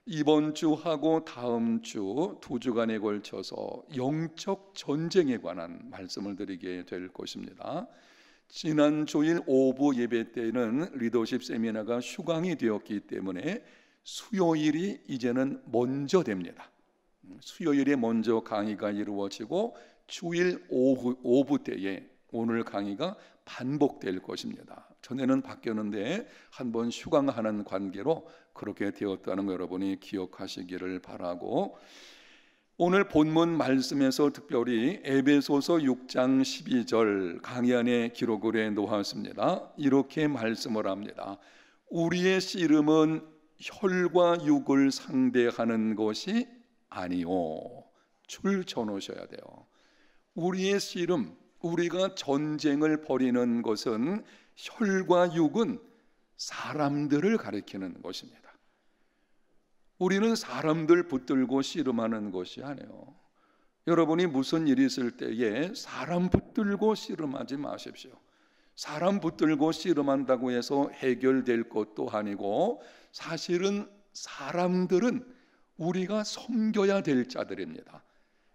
이번 주하고 다음 주 두 주간에 걸쳐서 영적 전쟁에 관한 말씀을 드리게 될 것입니다. 지난 주일 오후 예배 때는 리더십 세미나가 휴강이 되었기 때문에 수요일이 이제는 먼저 됩니다. 수요일에 먼저 강의가 이루어지고 주일 오후 때에 오늘 강의가 반복될 것입니다. 전에는 바뀌었는데 한번 휴강하는 관계로 그렇게 되었다는 거 여러분이 기억하시기를 바라고, 오늘 본문 말씀에서 특별히 에베소서 6장 12절 강의 안에 기록을 해 놓았습니다. 이렇게 말씀을 합니다. 우리의 씨름은 혈과 육을 상대하는 것이 아니오. 줄 쳐놓으셔야 돼요. 우리의 씨름, 우리가 전쟁을 벌이는 것은 혈과 육은 사람들을 가리키는 것입니다. 우리는 사람들 붙들고 씨름하는 것이 아니에요. 여러분이 무슨 일이 있을 때에 사람 붙들고 씨름하지 마십시오. 사람 붙들고 씨름한다고 해서 해결될 것도 아니고, 사실은 사람들은 우리가 섬겨야 될 자들입니다.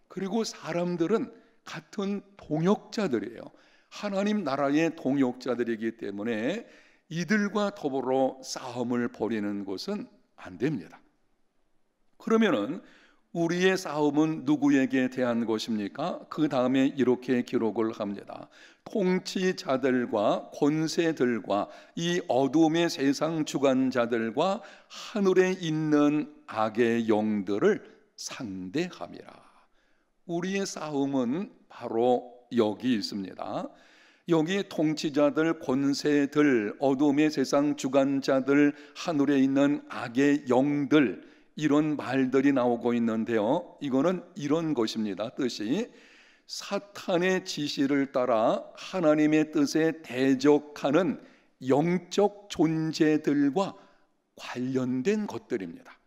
그리고 사람들은 같은 동역자들이에요. 하나님 나라의 동역자들이기 때문에 이들과 더불어 싸움을 벌이는 것은 안 됩니다. 그러면은 우리의 싸움은 누구에게 대한 것입니까? 그 다음에 이렇게 기록을 합니다. 통치자들과 권세들과 이 어둠의 세상 주관자들과 하늘에 있는 악의 영들을 상대함이라. 우리의 싸움은 바로 여기 있습니다. 여기 통치자들, 권세들, 어둠의 세상 주관자들, 하늘에 있는 악의 영들, 이런 말들이 나오고 있는데요, 이거는 이런 것입니다. 뜻이 사탄의 지시를 따라 하나님의 뜻에 대적하는 영적 존재들과 관련된 것들입니다.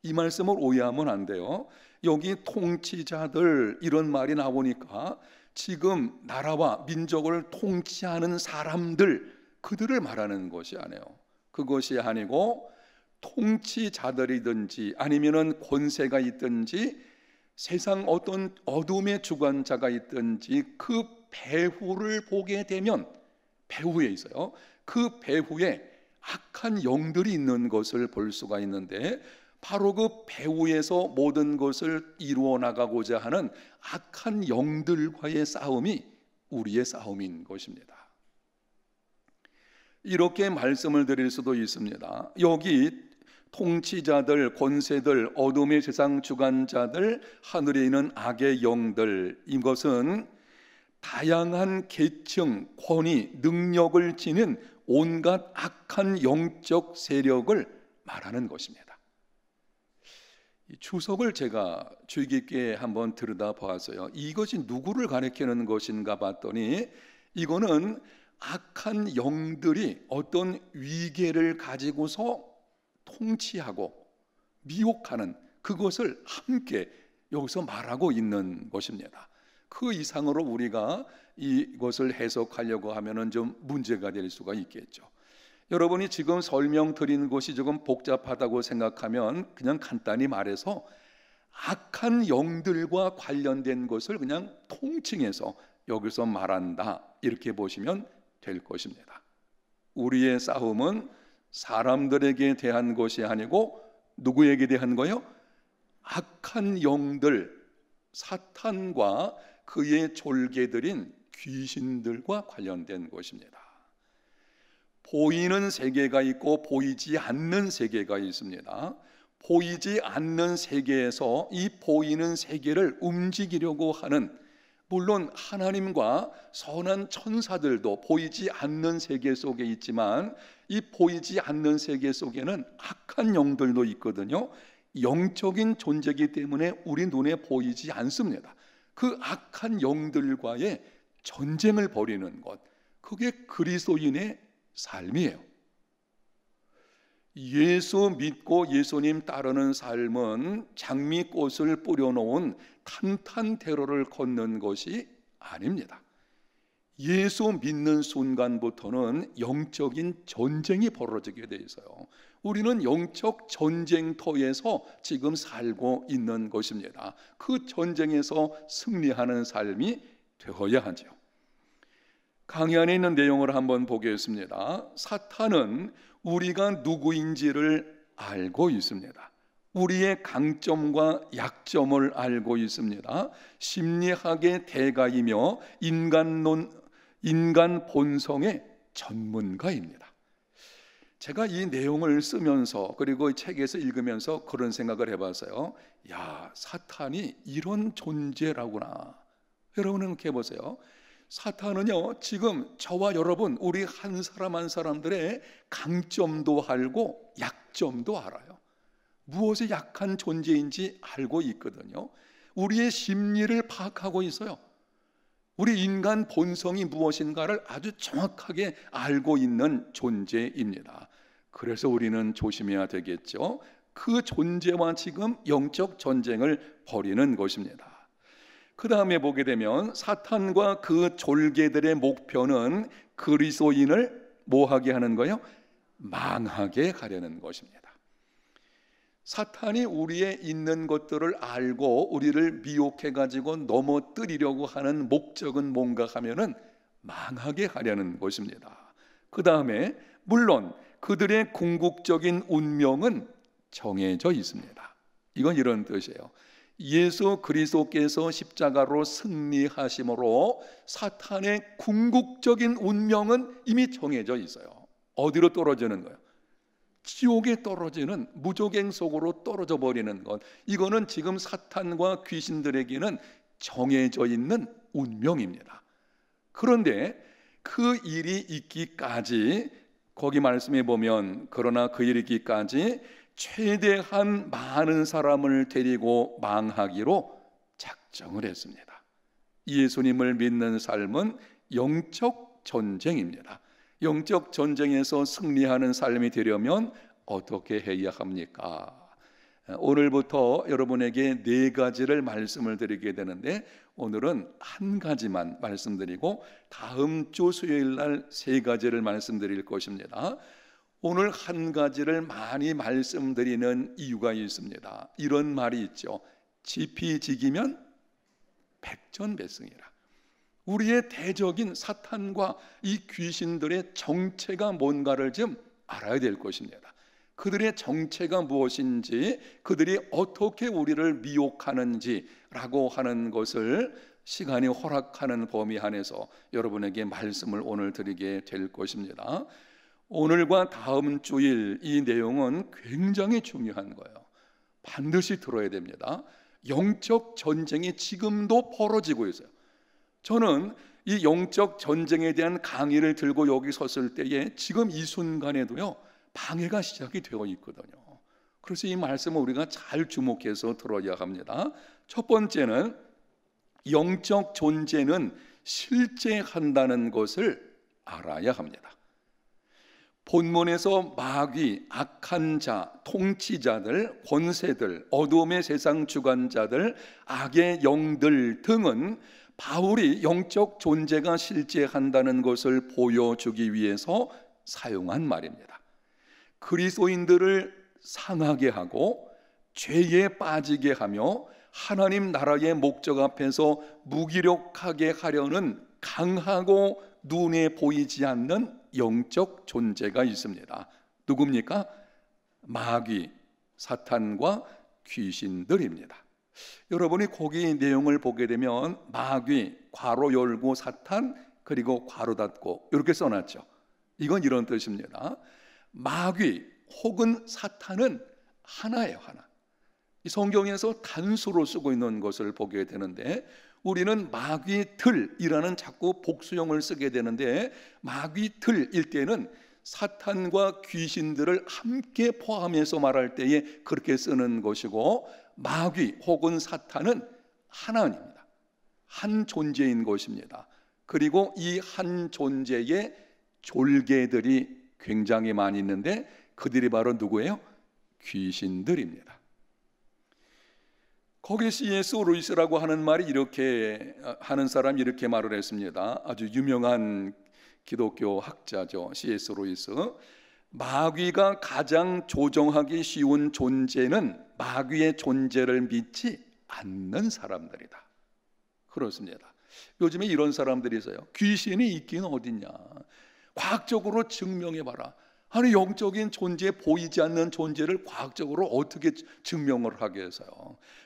이 말씀을 오해하면 안 돼요. 여기 통치자들 이런 말이 나오니까 지금 나라와 민족을 통치하는 사람들, 그들을 말하는 것이 아니에요. 그것이 아니고 통치자들이든지 아니면은 권세가 있든지 세상 어떤 어둠의 주관자가 있든지 그 배후를 보게 되면, 배후에 있어요. 그 배후에 악한 영들이 있는 것을 볼 수가 있는데, 바로 그 배후에서 모든 것을 이루어 나가고자 하는 악한 영들과의 싸움이 우리의 싸움인 것입니다. 이렇게 말씀을 드릴 수도 있습니다. 여기 통치자들, 권세들, 어둠의 세상 주관자들, 하늘에 있는 악의 영들, 이것은 다양한 계층, 권위, 능력을 지닌 온갖 악한 영적 세력을 말하는 것입니다. 이 주석을 제가 주의 깊게 한번 들여다보았어요. 이것이 누구를 가리키는 것인가 봤더니, 이거는 악한 영들이 어떤 위계를 가지고서 통치하고 미혹하는 그것을 함께 여기서 말하고 있는 것입니다. 그 이상으로 우리가 이것을 해석하려고 하면은 좀 문제가 될 수가 있겠죠. 여러분이 지금 설명드린 것이 조금 복잡하다고 생각하면 그냥 간단히 말해서 악한 영들과 관련된 것을 그냥 통칭해서 여기서 말한다, 이렇게 보시면 될 것입니다. 우리의 싸움은 사람들에게 대한 것이 아니고 누구에게 대한 거요? 악한 영들, 사탄과 그의 졸개들인 귀신들과 관련된 것입니다. 보이는 세계가 있고 보이지 않는 세계가 있습니다. 보이지 않는 세계에서 이 보이는 세계를 움직이려고 하는, 물론 하나님과 선한 천사들도 보이지 않는 세계 속에 있지만 이 보이지 않는 세계 속에는 악한 영들도 있거든요. 영적인 존재이기 때문에 우리 눈에 보이지 않습니다. 그 악한 영들과의 전쟁을 벌이는 것, 그게 그리스도인의 삶이에요. 예수 믿고 예수님 따르는 삶은 장미꽃을 뿌려놓은 탄탄대로를 걷는 것이 아닙니다. 예수 믿는 순간부터는 영적인 전쟁이 벌어지게 돼 있어요. 우리는 영적 전쟁터에서 지금 살고 있는 것입니다. 그 전쟁에서 승리하는 삶이 되어야 하죠. 강의 안에 있는 내용을 한번 보겠습니다. 사탄은 우리가 누구인지를 알고 있습니다. 우리의 강점과 약점을 알고 있습니다. 심리학의 대가이며 인간 본성의 전문가입니다. 제가 이 내용을 쓰면서 그리고 이 책에서 읽으면서 그런 생각을 해봤어요. 야, 사탄이 이런 존재라구나. 여러분 생각해 보세요. 사탄은요, 지금 저와 여러분 우리 한 사람 한 사람들의 강점도 알고 약점도 알아요. 무엇에 약한 존재인지 알고 있거든요. 우리의 심리를 파악하고 있어요. 우리 인간 본성이 무엇인가를 아주 정확하게 알고 있는 존재입니다. 그래서 우리는 조심해야 되겠죠. 그 존재와 지금 영적 전쟁을 벌이는 것입니다. 그 다음에 보게 되면 사탄과 그 졸개들의 목표는 그리스도인을 뭐하게 하는 거예요? 망하게 하려는 것입니다. 사탄이 우리의 있는 것들을 알고 우리를 미혹해가지고 넘어뜨리려고 하는 목적은 뭔가 하면은 망하게 하려는 것입니다. 그 다음에 물론 그들의 궁극적인 운명은 정해져 있습니다. 이건 이런 뜻이에요. 예수 그리스도께서 십자가로 승리하심으로 사탄의 궁극적인 운명은 이미 정해져 있어요. 어디로 떨어지는 거예요? 지옥에 떨어지는, 무저갱 속으로 떨어져 버리는 것, 이거는 지금 사탄과 귀신들에게는 정해져 있는 운명입니다. 그런데 그 일이 있기까지, 거기 말씀해 보면 그러나 그 일이 있기까지 최대한 많은 사람을 데리고 망하기로 작정을 했습니다. 예수님을 믿는 삶은 영적 전쟁입니다. 영적 전쟁에서 승리하는 삶이 되려면 어떻게 해야 합니까? 오늘부터 여러분에게 4가지를 말씀을 드리게 되는데, 오늘은 한 가지만 말씀드리고 다음 주 수요일 날 3가지를 말씀드릴 것입니다. 오늘 한 가지를 많이 말씀드리는 이유가 있습니다. 이런 말이 있죠. 지피지기면 백전백승이라. 우리의 대적인 사탄과 이 귀신들의 정체가 뭔가를 좀 알아야 될 것입니다. 그들의 정체가 무엇인지, 그들이 어떻게 우리를 미혹하는지라고 하는 것을 시간이 허락하는 범위 안에서 여러분에게 말씀을 오늘 드리게 될 것입니다. 오늘과 다음 주일 이 내용은 굉장히 중요한 거예요. 반드시 들어야 됩니다. 영적 전쟁이 지금도 벌어지고 있어요. 저는 이 영적 전쟁에 대한 강의를 들고 여기 섰을 때에 지금 이 순간에도요, 방해가 시작이 되어 있거든요. 그래서 이 말씀을 우리가 잘 주목해서 들어야 합니다. 첫 번째는 영적 존재는 실제한다는 것을 알아야 합니다. 본문에서 마귀, 악한 자, 통치자들, 권세들, 어둠의 세상 주관자들, 악의 영들 등은 바울이 영적 존재가 실제한다는 것을 보여주기 위해서 사용한 말입니다. 그리스도인들을 상하게 하고 죄에 빠지게 하며 하나님 나라의 목적 앞에서 무기력하게 하려는 강하고 눈에 보이지 않는 영적 존재가 있습니다. 누굽니까? 마귀, 사탄과 귀신들입니다. 여러분이 거기 내용을 보게 되면 마귀, 괄호 열고 사탄, 그리고 괄호 닫고 이렇게 써놨죠. 이건 이런 뜻입니다. 마귀 혹은 사탄은 하나예요, 하나. 이 성경에서 단수로 쓰고 있는 것을 보게 되는데, 우리는 마귀들이라는 자꾸 복수형을 쓰게 되는데, 마귀들일 때는 사탄과 귀신들을 함께 포함해서 말할 때에 그렇게 쓰는 것이고, 마귀 혹은 사탄은 하나입니다. 한 존재인 것입니다. 그리고 이 한 존재의 졸개들이 굉장히 많이 있는데, 그들이 바로 누구예요? 귀신들입니다. 거기 C.S. 루이스라고 하는 말이 이렇게 하는 사람이 이렇게 말을 했습니다. 아주 유명한 기독교 학자죠, C.S. 루이스. 마귀가 가장 조종하기 쉬운 존재는 마귀의 존재를 믿지 않는 사람들이다. 그렇습니다. 요즘에 이런 사람들이 있어요. 귀신이 있긴 어딨냐, 과학적으로 증명해봐라. 아니, 영적인 존재, 보이지 않는 존재를 과학적으로 어떻게 증명을 하겠어요?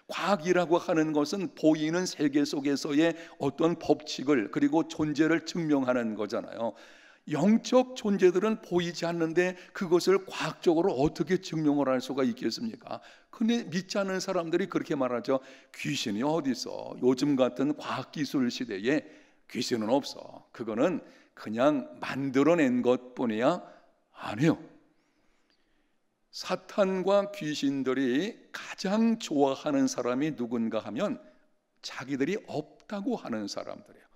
과학이라고 하는 것은 보이는 세계 속에서의 어떤 법칙을, 그리고 존재를 증명하는 거잖아요. 영적 존재들은 보이지 않는데 그것을 과학적으로 어떻게 증명을 할 수가 있겠습니까? 근데 믿지 않는 사람들이 그렇게 말하죠. 귀신이 어디 있어? 요즘 같은 과학기술 시대에 귀신은 없어. 그거는 그냥 만들어낸 것뿐이야. 아니요. 사탄과 귀신들이 가장 좋아하는 사람이 누군가 하면 자기들이 없다고 하는 사람들이에요.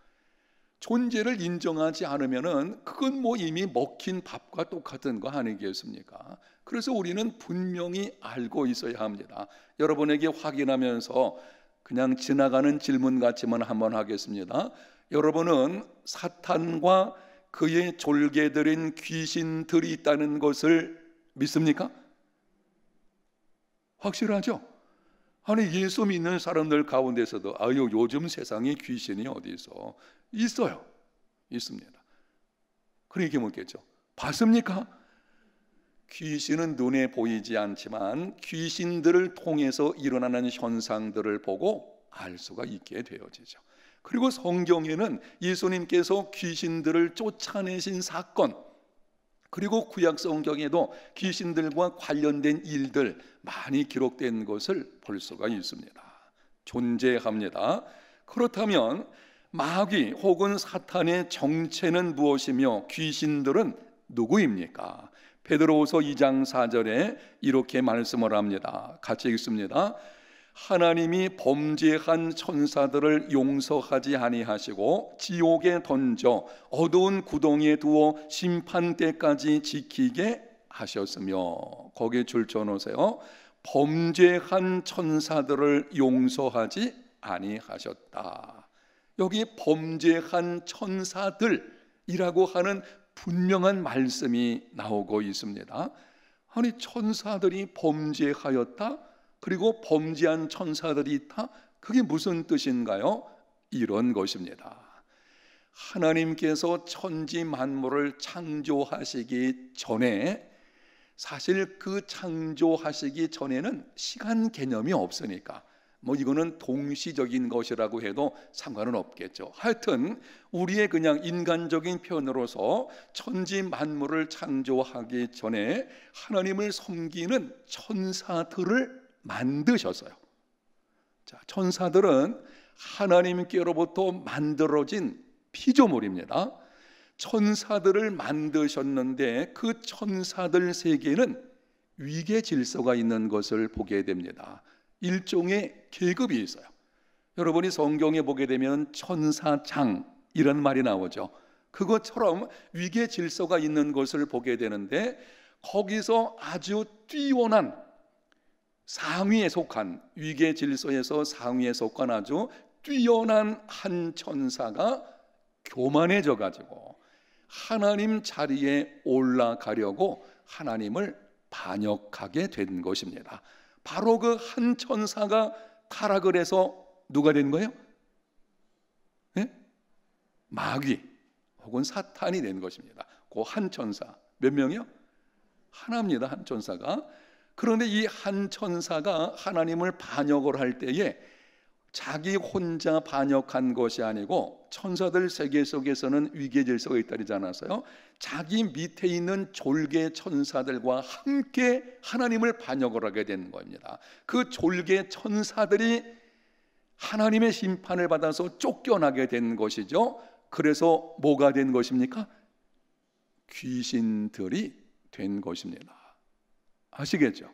존재를 인정하지 않으면은 그건 뭐 이미 먹힌 밥과 똑같은 거 아니겠습니까? 그래서 우리는 분명히 알고 있어야 합니다. 여러분에게 확인하면서 그냥 지나가는 질문 같지만 한번 하겠습니다. 여러분은 사탄과 그의 졸개들인 귀신들이 있다는 것을 믿습니까? 확실하죠? 아니, 예수 믿는 사람들 가운데서도 아유, 요즘 세상에 귀신이 어디 있어? 있어요. 있습니다. 그렇게 묻겠죠. 봤습니까? 귀신은 눈에 보이지 않지만 귀신들을 통해서 일어나는 현상들을 보고 알 수가 있게 되어지죠. 그리고 성경에는 예수님께서 귀신들을 쫓아내신 사건, 그리고 구약 성경에도 귀신들과 관련된 일들 많이 기록된 것을 볼 수가 있습니다. 존재합니다. 그렇다면 마귀 혹은 사탄의 정체는 무엇이며 귀신들은 누구입니까? 베드로후서 2장 4절에 이렇게 말씀을 합니다. 같이 읽습니다. 하나님이 범죄한 천사들을 용서하지 아니하시고 지옥에 던져 어두운 구덩이에 두어 심판 때까지 지키게 하셨으며, 거기에 줄 쳐놓으세요. 범죄한 천사들을 용서하지 아니하셨다. 여기 범죄한 천사들이라고 하는 분명한 말씀이 나오고 있습니다. 아니, 천사들이 범죄하였다? 그리고 범죄한 천사들이 있다? 그게 무슨 뜻인가요? 이런 것입니다. 하나님께서 천지 만물을 창조하시기 전에, 사실 그 창조하시기 전에는 시간 개념이 없으니까 뭐 이거는 동시적인 것이라고 해도 상관은 없겠죠. 하여튼 우리의 그냥 인간적인 표현으로서 천지 만물을 창조하기 전에 하나님을 섬기는 천사들을 만드셨어요. 자, 천사들은 하나님께로부터 만들어진 피조물입니다. 천사들을 만드셨는데 그 천사들 세계에는 위계 질서가 있는 것을 보게 됩니다. 일종의 계급이 있어요. 여러분이 성경에 보게 되면 천사장 이런 말이 나오죠. 그것처럼 위계 질서가 있는 것을 보게 되는데, 거기서 아주 뛰어난 상위에 속한, 위계 질서에서 상위에 속한 아주 뛰어난 한 천사가 교만해져 가지고 하나님 자리에 올라가려고 하나님을 반역하게 된 것입니다. 바로 그 한 천사가 타락을 해서 누가 된 거예요? 네? 마귀 혹은 사탄이 된 것입니다. 그 한 천사 몇 명이요? 하나입니다. 한 천사가. 그런데 이 한 천사가 하나님을 반역을 할 때에 자기 혼자 반역한 것이 아니고, 천사들 세계 속에서는 위계 질서가 있다지 않았어요? 자기 밑에 있는 졸개 천사들과 함께 하나님을 반역을 하게 된 겁니다. 그 졸개 천사들이 하나님의 심판을 받아서 쫓겨나게 된 것이죠. 그래서 뭐가 된 것입니까? 귀신들이 된 것입니다. 아시겠죠?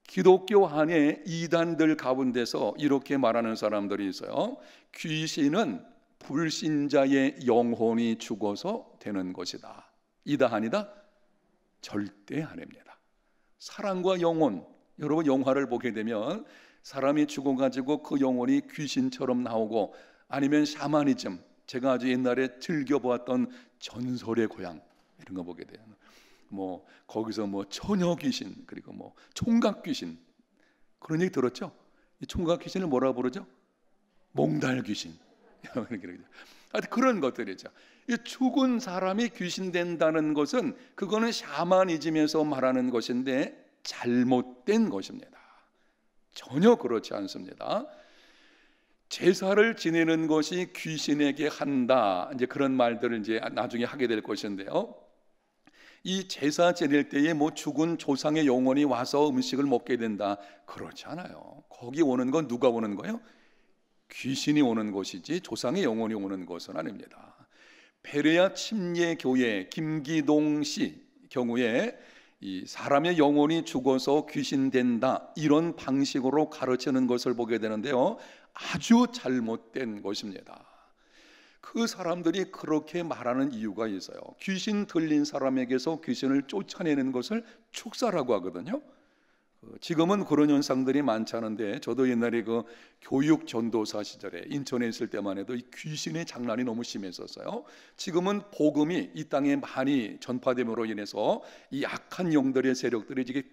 기독교 안에 이단들 가운데서 이렇게 말하는 사람들이 있어요. 귀신은 불신자의 영혼이 죽어서 되는 것이다. 이다 아니다? 절대 아닙니다. 사랑과 영혼, 여러분 영화를 보게 되면 사람이 죽어가지고 그 영혼이 귀신처럼 나오고, 아니면 샤머니즘, 제가 아주 옛날에 즐겨보았던 전설의 고향 이런 거 보게 돼요. 뭐 거기서 뭐 처녀 귀신, 그리고 뭐 총각 귀신, 그런 얘기 들었죠? 이 총각 귀신을 뭐라 부르죠? 몽달 귀신. 그런 것들이죠. 이 죽은 사람이 귀신 된다는 것은 그거는 샤머니즘에서 말하는 것인데 잘못된 것입니다. 전혀 그렇지 않습니다. 제사를 지내는 것이 귀신에게 한다, 이제 그런 말들을 이제 나중에 하게 될 것인데요. 이 제사 지낼 때에 뭐 죽은 조상의 영혼이 와서 음식을 먹게 된다, 그렇지 않아요. 거기 오는 건 누가 오는 거예요? 귀신이 오는 것이지 조상의 영혼이 오는 것은 아닙니다. 베레아 침례교회 김기동 씨 경우에 이 사람의 영혼이 죽어서 귀신 된다, 이런 방식으로 가르치는 것을 보게 되는데요, 아주 잘못된 것입니다. 그 사람들이 그렇게 말하는 이유가 있어요. 귀신 들린 사람에게서 귀신을 쫓아내는 것을 축사라고 하거든요. 지금은 그런 현상들이 많지 않은데, 저도 옛날에 그 교육 전도사 시절에 인천에 있을 때만 해도 이 귀신의 장난이 너무 심했었어요. 지금은 복음이 이 땅에 많이 전파됨으로 인해서 이 악한 영들의 세력들이 이게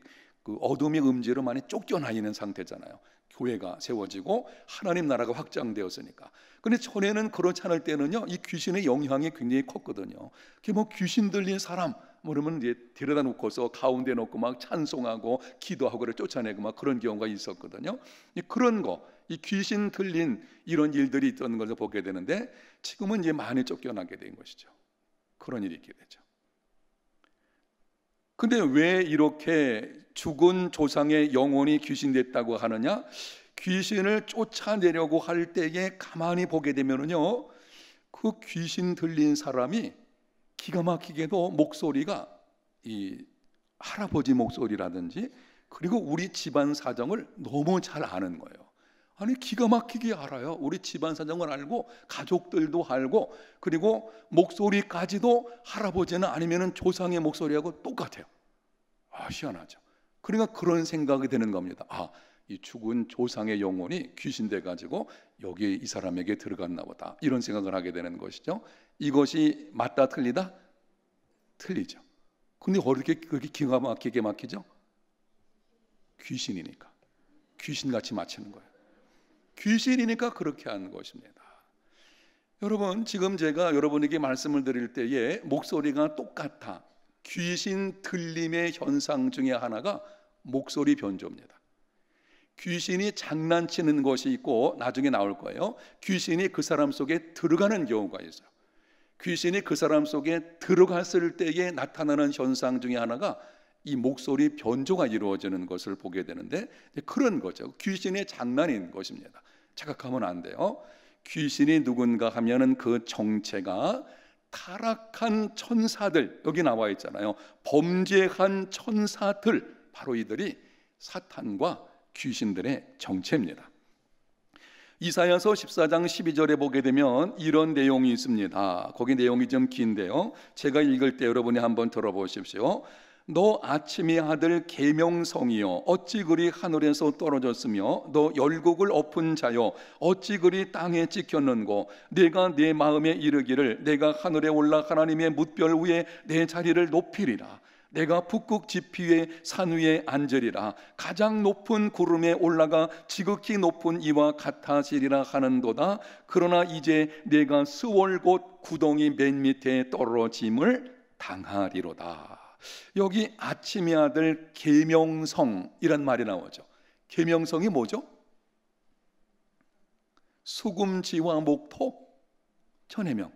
그 어둠의 음지로 많이 쫓겨나 있는 상태잖아요. 교회가 세워지고 하나님 나라가 확장되었으니까. 근데 전에는 그렇지 않을 때는요, 이 귀신의 영향이 굉장히 컸거든요. 그게 뭐 귀신 들린 사람 그러면 이제 데려다 놓고서 가운데 놓고 막 찬송하고 기도하고 그래 쫓아내고 막 그런 경우가 있었거든요. 그런 거, 이 귀신 들린 이런 일들이 있던 것을 보게 되는데, 지금은 이제 많이 쫓겨나게 된 것이죠. 그런 일이 있게 되죠. 근데 왜 이렇게 죽은 조상의 영혼이 귀신 됐다고 하느냐? 귀신을 쫓아내려고 할 때에 가만히 보게 되면은요, 그 귀신 들린 사람이 기가 막히게도 목소리가 이 할아버지 목소리라든지, 그리고 우리 집안 사정을 너무 잘 아는 거예요. 아니, 기가 막히게 알아요. 우리 집안 사정을 알고 가족들도 알고, 그리고 목소리까지도 할아버지나 아니면은 조상의 목소리하고 똑같아요. 아, 희한하죠. 그러니까 그런 생각이 드는 겁니다. 아, 이 죽은 조상의 영혼이 귀신 돼가지고 여기 이 사람에게 들어갔나 보다, 이런 생각을 하게 되는 것이죠. 이것이 맞다 틀리다? 틀리죠. 근데 어떻게 그렇게 기가 막히게 막히죠? 귀신이니까. 귀신같이 맞히는 거예요. 귀신이니까 그렇게 하는 것입니다. 여러분, 지금 제가 여러분에게 말씀을 드릴 때에 목소리가 똑같아, 귀신 들림의 현상 중에 하나가 목소리 변조입니다. 귀신이 장난치는 것이 있고, 나중에 나올 거예요, 귀신이 그 사람 속에 들어가는 경우가 있어요. 귀신이 그 사람 속에 들어갔을 때에 나타나는 현상 중에 하나가 이 목소리 변조가 이루어지는 것을 보게 되는데, 그런 거죠. 귀신의 장난인 것입니다. 착각하면 안 돼요. 귀신이 누군가 하면은 그 정체가 타락한 천사들, 여기 나와 있잖아요. 범죄한 천사들, 바로 이들이 사탄과 귀신들의 정체입니다. 이사야서 14장 12절에 보게 되면 이런 내용이 있습니다. 거기 내용이 좀 긴데요, 제가 읽을 때 여러분이 한번 들어보십시오. 너 아침의 아들 계명성이여, 어찌 그리 하늘에서 떨어졌으며, 너 열국을 엎은 자여, 어찌 그리 땅에 찍혔는고, 내가 내 마음에 이르기를 내가 하늘에 올라 하나님의 뭇별 위에 내 자리를 높이리라. 내가 북극 지피 위에 산 위에 앉으리라. 가장 높은 구름에 올라가 지극히 높은 이와 같아지리라 하는도다. 그러나 이제 내가 스월 곧 구덩이 맨 밑에 떨어짐을 당하리로다. 여기 아침의 아들 계명성이란 말이 나오죠. 계명성이 뭐죠? 수금지와 목토 천해명,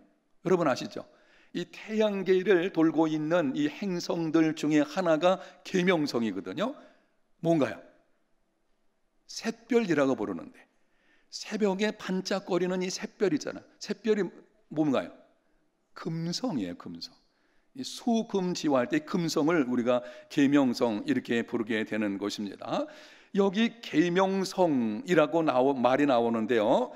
여러분 아시죠? 이 태양계를 돌고 있는 이 행성들 중에 하나가 계명성이거든요. 뭔가요? 샛별이라고 부르는데, 새벽에 반짝거리는 이 샛별이잖아요. 샛별이 뭔가요? 금성이에요. 금성. 이 수금지화 할 때 금성을 우리가 계명성 이렇게 부르게 되는 것입니다. 여기 계명성이라고 말이 나오는데요,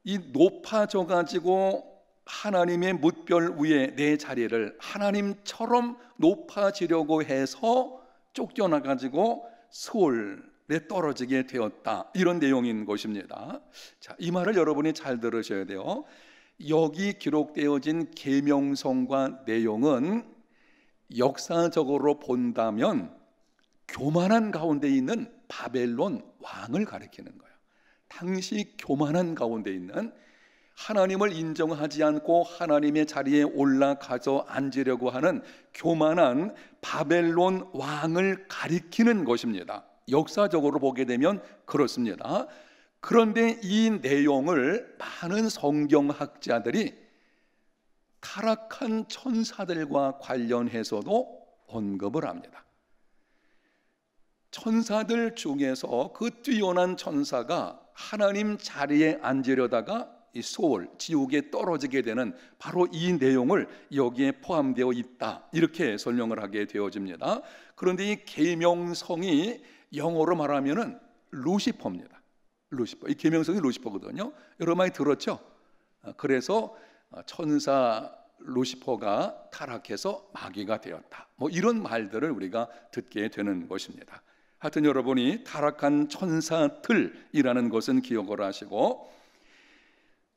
이 높아져 가지고 하나님의 뭇별 위에 내 자리를 하나님처럼 높아지려고 해서 쫓겨나 가지고 스올에 떨어지게 되었다, 이런 내용인 것입니다. 자, 이 말을 여러분이 잘 들으셔야 돼요. 여기 기록되어진 계명성과 내용은 역사적으로 본다면 교만한 가운데 있는 바벨론 왕을 가리키는 거예요. 당시 교만한 가운데 있는, 하나님을 인정하지 않고 하나님의 자리에 올라가서 앉으려고 하는 교만한 바벨론 왕을 가리키는 것입니다. 역사적으로 보게 되면 그렇습니다. 그런데 이 내용을 많은 성경학자들이 타락한 천사들과 관련해서도 언급을 합니다. 천사들 중에서 그 뛰어난 천사가 하나님 자리에 앉으려다가 이 소울, 지옥에 떨어지게 되는 바로 이 내용을 여기에 포함되어 있다, 이렇게 설명을 하게 되어집니다. 그런데 이 계명성이 영어로 말하면은 루시퍼입니다. 루시퍼, 이 계명성이 루시퍼거든요. 여러분 많이 들었죠? 그래서 천사 루시퍼가 타락해서 마귀가 되었다, 뭐 이런 말들을 우리가 듣게 되는 것입니다. 하여튼 여러분이 타락한 천사들이라는 것은 기억을 하시고,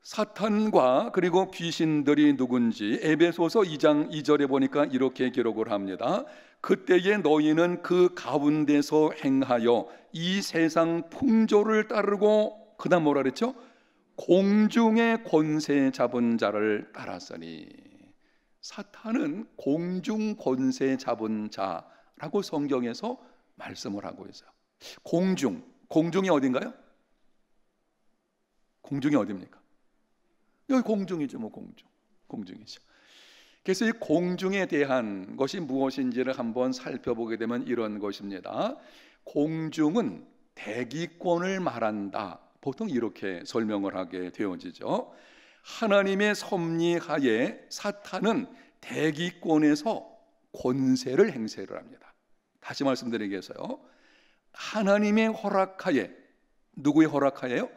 사탄과 그리고 귀신들이 누군지 에베소서 2장 2절에 보니까 이렇게 기록을 합니다. 그때에 너희는 그 가운데서 행하여 이 세상 풍조를 따르고, 그 다음 뭐라 그랬죠? 공중의 권세 잡은 자를 따랐으니. 사탄은 공중 권세 잡은 자라고 성경에서 말씀을 하고 있어요. 공중이 어딘가요? 공중이 어디입니까? 여기 공중이죠. 뭐 공중이죠. 그래서 이 공중에 대한 것이 무엇인지를 한번 살펴보게 되면 이런 것입니다. 공중은 대기권을 말한다, 보통 이렇게 설명을 하게 되어지죠. 하나님의 섭리하에 사탄은 대기권에서 권세를 행세를 합니다. 다시 말씀드리겠어요. 하나님의 허락하에, 누구의 허락하에요?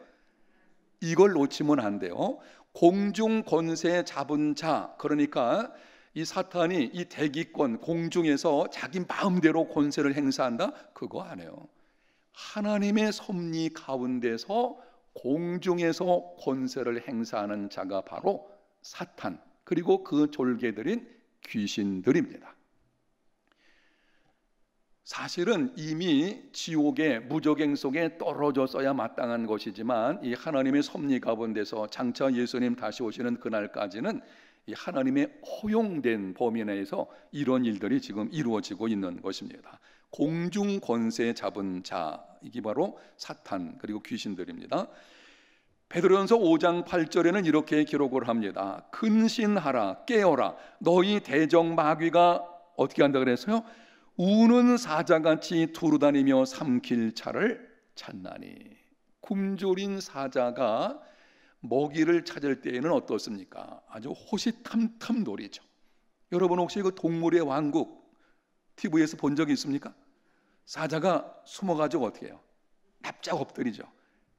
이걸 놓치면 안 돼요. 공중 권세 잡은 자, 그러니까 이 사탄이 이 대기권, 공중에서 자기 마음대로 권세를 행사한다, 그거 안 해요. 하나님의 섭리 가운데서 공중에서 권세를 행사하는 자가 바로 사탄, 그리고 그 졸개들인 귀신들입니다. 사실은 이미 지옥의 무저갱 속에 떨어졌어야 마땅한 것이지만, 이 하나님의 섭리 가운데서 장차 예수님 다시 오시는 그날까지는 이 하나님의 허용된 범위 내에서 이런 일들이 지금 이루어지고 있는 것입니다. 공중 권세 잡은 자, 이게 바로 사탄 그리고 귀신들입니다. 베드로전서 5장 8절에는 이렇게 기록을 합니다. 근신하라, 깨어라, 너희 대적 마귀가 어떻게 한다 그랬어요? 우는 사자같이 두루다니며 삼킬 차를 찾나니. 굶주린 사자가 먹이를 찾을 때에는 어떻습니까? 아주 호시탐탐 놀이죠. 여러분 혹시 그 동물의 왕국 TV에서 본 적이 있습니까? 사자가 숨어가지고 어떻게 해요? 납작 엎드리죠.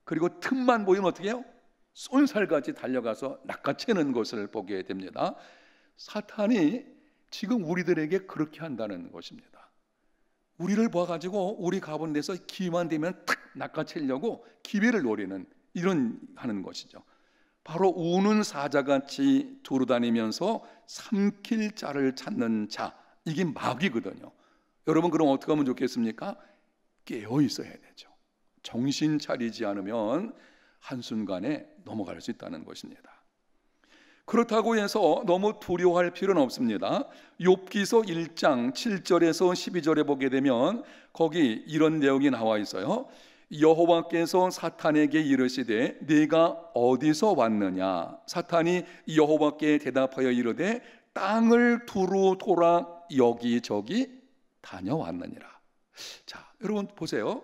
그리고 틈만 보이면 어떻게 해요? 쏜살같이 달려가서 낚아채는 것을 보게 됩니다. 사탄이 지금 우리들에게 그렇게 한다는 것입니다. 우리를 봐가지고 우리 가운데서 기회만 되면 탁 낚아채려고 기회를 노리는, 이런 하는 것이죠. 바로 우는 사자같이 두루다니면서 삼킬 자를 찾는 자, 이게 마귀거든요. 여러분 그럼 어떻게 하면 좋겠습니까? 깨어 있어야 되죠. 정신 차리지 않으면 한순간에 넘어갈 수 있다는 것입니다. 그렇다고 해서 너무 두려워할 필요는 없습니다. 욥기서 1장 7절에서 12절에 보게 되면 거기 이런 내용이 나와 있어요. 여호와께서 사탄에게 이르시되 네가 어디서 왔느냐? 사탄이 여호와께 대답하여 이르되 땅을 두루 돌아 여기저기 다녀왔느니라. 자, 여러분 보세요.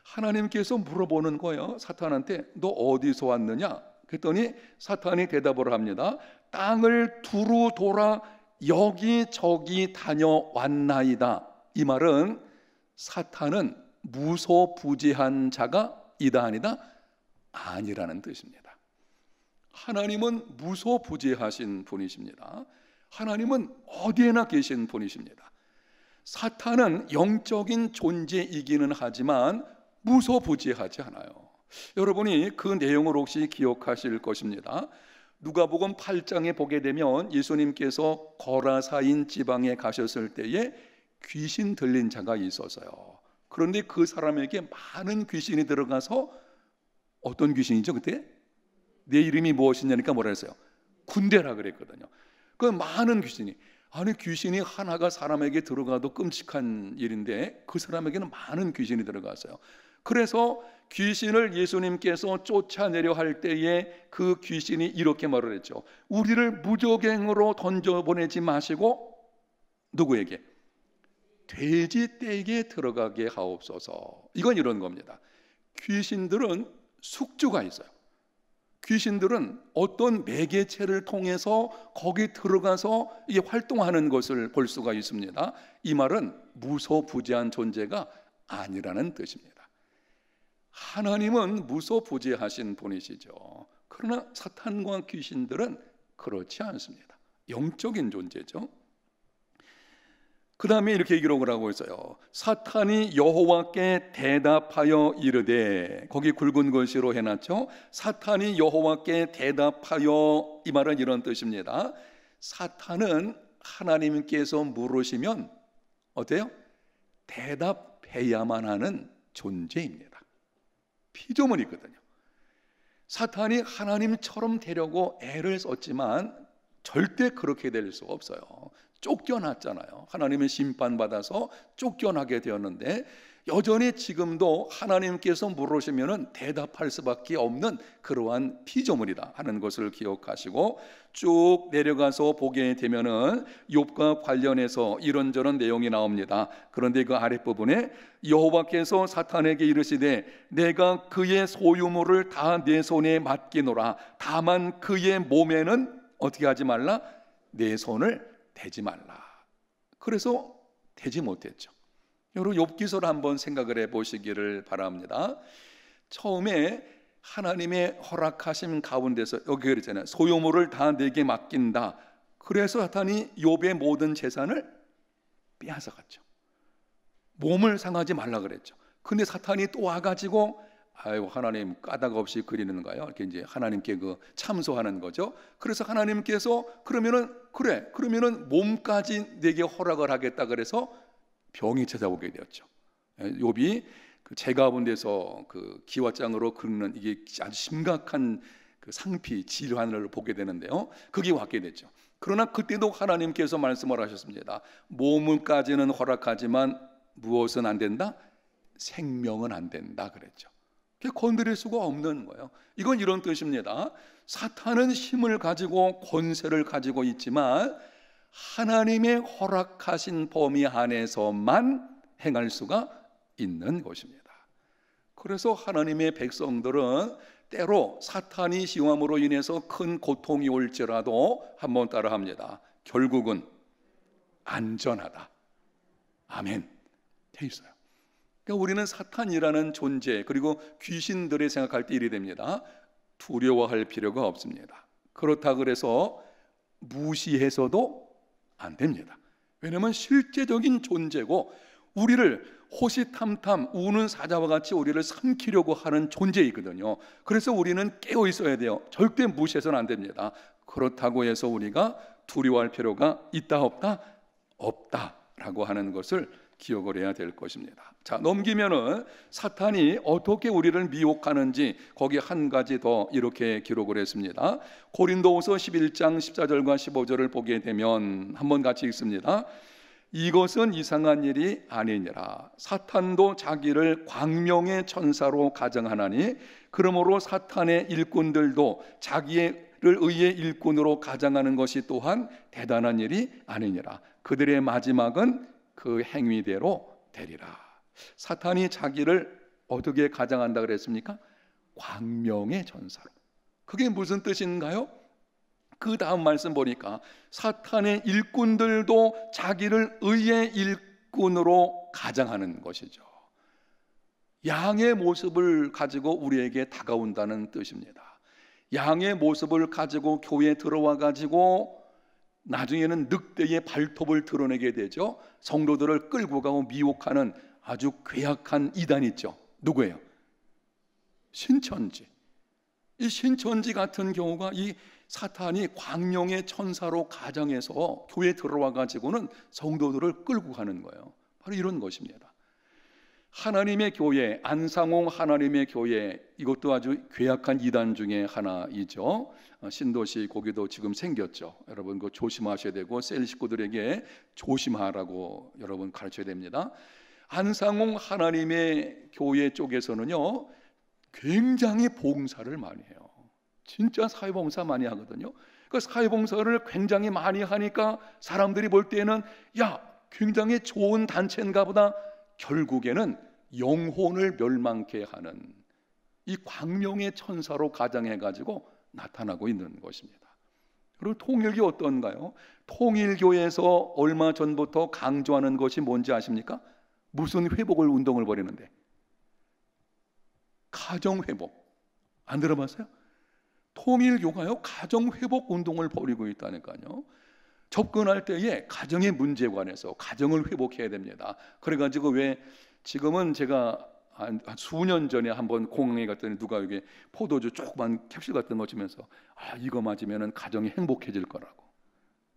하나님께서 물어보는 거예요. 사탄한테 너 어디서 왔느냐? 그랬더니 사탄이 대답을 합니다. 땅을 두루 돌아 여기저기 다녀왔나이다. 이 말은 사탄은 무소부지한 자가 이다 아니다? 아니라는 뜻입니다. 하나님은 무소부지하신 분이십니다. 하나님은 어디에나 계신 분이십니다. 사탄은 영적인 존재이기는 하지만 무소부지하지 않아요. 여러분이 그 내용을 혹시 기억하실 것입니다. 누가복음 8장에 보게 되면 예수님께서 거라사인 지방에 가셨을 때에 귀신 들린 자가 있었어요. 그런데 그 사람에게 많은 귀신이 들어가서, 어떤 귀신이죠 그때? 내 이름이 무엇이냐니까 뭐라 했어요? 군대라 그랬거든요. 그 많은 귀신이, 아니 귀신이 하나가 사람에게 들어가도 끔찍한 일인데 그 사람에게는 많은 귀신이 들어갔어요. 그래서 귀신을 예수님께서 쫓아내려 할 때에 그 귀신이 이렇게 말을 했죠. 우리를 무적행으로 던져보내지 마시고 누구에게? 돼지 떼에 들어가게 하옵소서. 이건 이런 겁니다. 귀신들은 숙주가 있어요. 귀신들은 어떤 매개체를 통해서 거기 들어가서 이게 활동하는 것을 볼 수가 있습니다. 이 말은 무소부재한 존재가 아니라는 뜻입니다. 하나님은 무소부재하신 분이시죠. 그러나 사탄과 귀신들은 그렇지 않습니다. 영적인 존재죠. 그 다음에 이렇게 기록을 하고 있어요. 사탄이 여호와께 대답하여 이르되, 거기 굵은 글씨로 해놨죠. 사탄이 여호와께 대답하여, 이 말은 이런 뜻입니다. 사탄은 하나님께서 물으시면 어때요? 대답해야만 하는 존재입니다. 피조물이거든요. 사탄이 하나님처럼 되려고 애를 썼지만 절대 그렇게 될 수 없어요. 쫓겨났잖아요. 하나님의 심판받아서 쫓겨나게 되었는데 여전히 지금도 하나님께서 물으시면 대답할 수밖에 없는 그러한 피조물이다 하는 것을 기억하시고, 쭉 내려가서 보게 되면은 욥과 관련해서 이런저런 내용이 나옵니다. 그런데 그 아랫부분에 여호와께서 사탄에게 이르시되 내가 그의 소유물을 다 내 손에 맡기노라. 다만 그의 몸에는 어떻게 하지 말라? 내 손을 대지 말라. 그래서 대지 못했죠. 여러분 욥기서를 한번 생각을 해보시기를 바랍니다. 처음에 하나님의 허락하심 가운데서, 여기 그랬잖아요. 소유물을 다 내게 맡긴다. 그래서 사탄이 욥의 모든 재산을 빼앗아갔죠. 몸을 상하지 말라 그랬죠. 근데 사탄이 또 와가지고, 아유 하나님 까닭 없이 그리는가요? 이렇게 이제 하나님께 그 참소하는 거죠. 그래서 하나님께서 그러면은 몸까지 내게 허락을 하겠다 그래서 병이 찾아오게 되었죠. 욥이 그 재가운데서 그 기와장으로 긁는 이게 아주 심각한 그 상피 질환을 보게 되는데요. 그게 왔게 됐죠. 그러나 그때도 하나님께서 말씀을 하셨습니다. 몸을까지는 허락하지만 무엇은 안 된다? 생명은 안 된다 그랬죠. 건드릴 수가 없는 거예요. 이건 이런 뜻입니다. 사탄은 힘을 가지고 권세를 가지고 있지만 하나님의 허락하신 범위 안에서만 행할 수가 있는 것입니다. 그래서 하나님의 백성들은 때로 사탄이 시험으로 인해서 큰 고통이 올지라도 한번 따라합니다. 결국은 안전하다. 아멘. 돼 있어요. 그러니까 우리는 사탄이라는 존재, 그리고 귀신들을 생각할 때 이래 됩니다. 두려워할 필요가 없습니다. 그렇다 그래서 무시해서도 안 됩니다. 왜냐하면 실제적인 존재고 우리를 호시탐탐 우는 사자와 같이 우리를 삼키려고 하는 존재이거든요. 그래서 우리는 깨어 있어야 돼요. 절대 무시해서는 안 됩니다. 그렇다고 해서 우리가 두려워할 필요가 있다 없다? 없다라고 하는 것을 기억을 해야 될 것입니다. 자, 넘기면은 사탄이 어떻게 우리를 미혹하는지 거기 한 가지 더 이렇게 기록을 했습니다. 고린도후서 11장 14절과 15절을 보게 되면 한번 같이 읽습니다. 이것은 이상한 일이 아니니라. 사탄도 자기를 광명의 천사로 가정하나니 그러므로 사탄의 일꾼들도 자기를 의의 일꾼으로 가정하는 것이 또한 대단한 일이 아니니라. 그들의 마지막은 그 행위대로 되리라. 사탄이 자기를 어떻게 가장한다 그랬습니까? 광명의 전사로. 그게 무슨 뜻인가요? 그 다음 말씀 보니까 사탄의 일꾼들도 자기를 의의 일꾼으로 가장하는 것이죠. 양의 모습을 가지고 우리에게 다가온다는 뜻입니다. 양의 모습을 가지고 교회에 들어와 가지고 나중에는 늑대의 발톱을 드러내게 되죠. 성도들을 끌고 가고 미혹하는 아주 괴악한 이단이 있죠. 누구예요? 신천지. 이 신천지 같은 경우가 이 사탄이 광명의 천사로 가장해서 교회에 들어와 가지고는 성도들을 끌고 가는 거예요. 바로 이런 것입니다. 하나님의 교회, 안상홍 하나님의 교회, 이것도 아주 괴악한 이단 중에 하나이죠. 신도시 거기도 지금 생겼죠. 여러분 그거 조심하셔야 되고 셀 식구들에게 조심하라고 여러분 가르쳐야 됩니다. 안상홍 하나님의 교회 쪽에서는요, 굉장히 봉사를 많이 해요. 진짜 사회봉사 많이 하거든요. 그 사회봉사를 굉장히 많이 하니까 사람들이 볼 때는 야, 굉장히 좋은 단체인가 보다. 결국에는 영혼을 멸망케 하는 이 광명의 천사로 가장해가지고 나타나고 있는 것입니다. 그리고 통일교 어떤가요? 통일교에서 얼마 전부터 강조하는 것이 뭔지 아십니까? 무슨 회복을 운동을 벌이는데? 가정회복. 안 들어봤어요? 통일교가요, 가정회복 운동을 벌이고 있다니까요. 접근할 때에 가정의 문제에 관해서 가정을 회복해야 됩니다. 그래가지고 왜 지금은 제가 한 수년 전에 한번 공항에 갔더니 누가 여기 포도주 조그만 캡슐 같은 거 주면서 이거 맞으면 가정이 행복해질 거라고,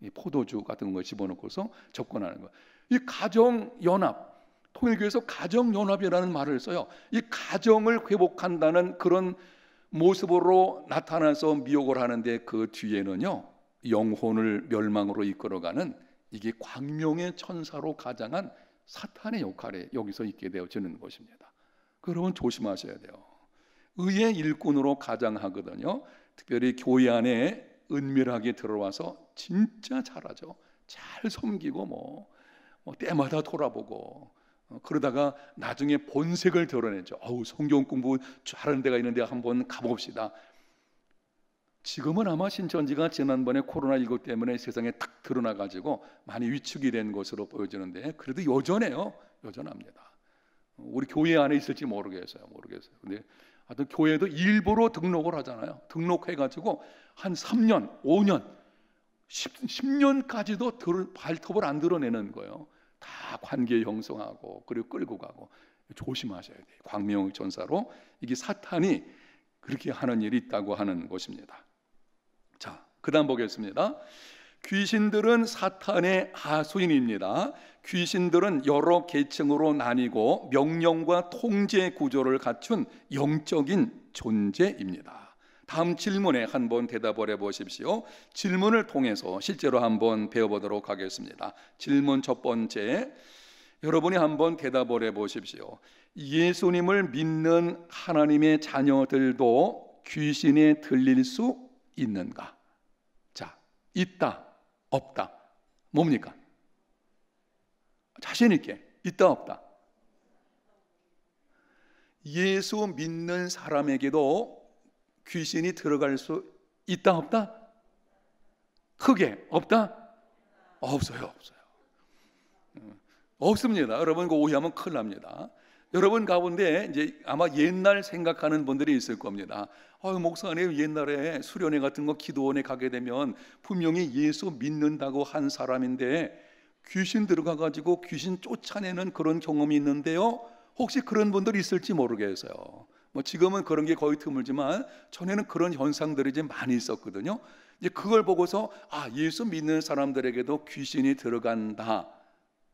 이 포도주 같은 거 집어넣고서 접근하는 거. 이 가정연합, 통일교에서 가정연합이라는 말을 써요. 이 가정을 회복한다는 그런 모습으로 나타나서 미혹을 하는데 그 뒤에는요, 영혼을 멸망으로 이끌어가는 이게 광명의 천사로 가장한 사탄의 역할에 여기서 있게 되어지는 것입니다. 여러분 조심하셔야 돼요. 의의 일꾼으로 가장하거든요. 특별히 교회 안에 은밀하게 들어와서 진짜 잘하죠. 잘 섬기고 뭐 때마다 돌아보고 그러다가 나중에 본색을 드러내죠. 성경 공부 잘하는 데가 있는데 한번 가봅시다. 지금은 아마 신천지가 지난번에 코로나19 때문에 세상에 탁 드러나가지고 많이 위축이 된 것으로 보여지는데 그래도 여전해요. 여전합니다. 우리 교회 안에 있을지 모르겠어요. 근데 하여튼 교회도 일부러 등록을 하잖아요. 등록해가지고 한 3년, 5년, 10년까지도 발톱을 안 드러내는 거예요. 다 관계 형성하고 그리고 끌고 가고. 조심하셔야 돼요. 광명의 천사로 이게 사탄이 그렇게 하는 일이 있다고 하는 것입니다. 자, 그 다음 보겠습니다. 귀신들은 사탄의 하수인입니다. 귀신들은 여러 계층으로 나뉘고 명령과 통제 구조를 갖춘 영적인 존재입니다. 다음 질문에 한번 대답을 해보십시오. 질문을 통해서 실제로 한번 배워보도록 하겠습니다. 질문 첫 번째, 여러분이 한번 대답을 해보십시오. 예수님을 믿는 하나님의 자녀들도 귀신에 들릴 수 있는가? 자, 있다, 없다. 뭡니까? 자신 있게 있다, 없다. 예수 믿는 사람에게도 귀신이 들어갈 수 있다, 없다? 크게 없다? 없어요. 없습니다. 여러분, 그 오해하면 큰일 납니다. 여러분 가운데 이제 아마 옛날 생각하는 분들이 있을 겁니다. 목사님, 옛날에 수련회 같은 거 기도원에 가게 되면 분명히 예수 믿는다고 한 사람인데 귀신 들어가가지고 귀신 쫓아내는 그런 경험이 있는데요. 혹시 그런 분들이 있을지 모르겠어요. 지금은 그런 게 거의 드물지만 전에는 그런 현상들이 이제 많이 있었거든요. 이제 그걸 보고서 예수 믿는 사람들에게도 귀신이 들어간다.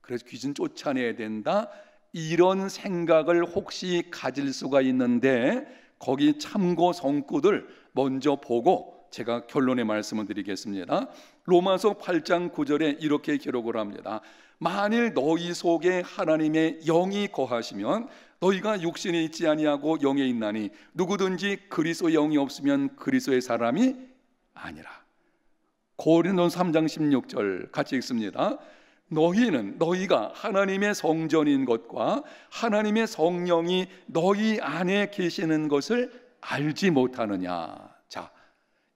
그래서 귀신 쫓아내야 된다. 이런 생각을 혹시 가질 수가 있는데 거기 참고 성구들 먼저 보고 제가 결론의 말씀을 드리겠습니다. 로마서 8장 9절에 이렇게 기록을 합니다. 만일 너희 속에 하나님의 영이 거하시면 너희가 육신에 있지 아니하고 영에 있나니 누구든지 그리스도의 영이 없으면 그리스도의 사람이 아니라. 고린도서 3장 16절 같이 읽습니다. 너희가 하나님의 성전인 것과 하나님의 성령이 너희 안에 계시는 것을 알지 못하느냐. 자,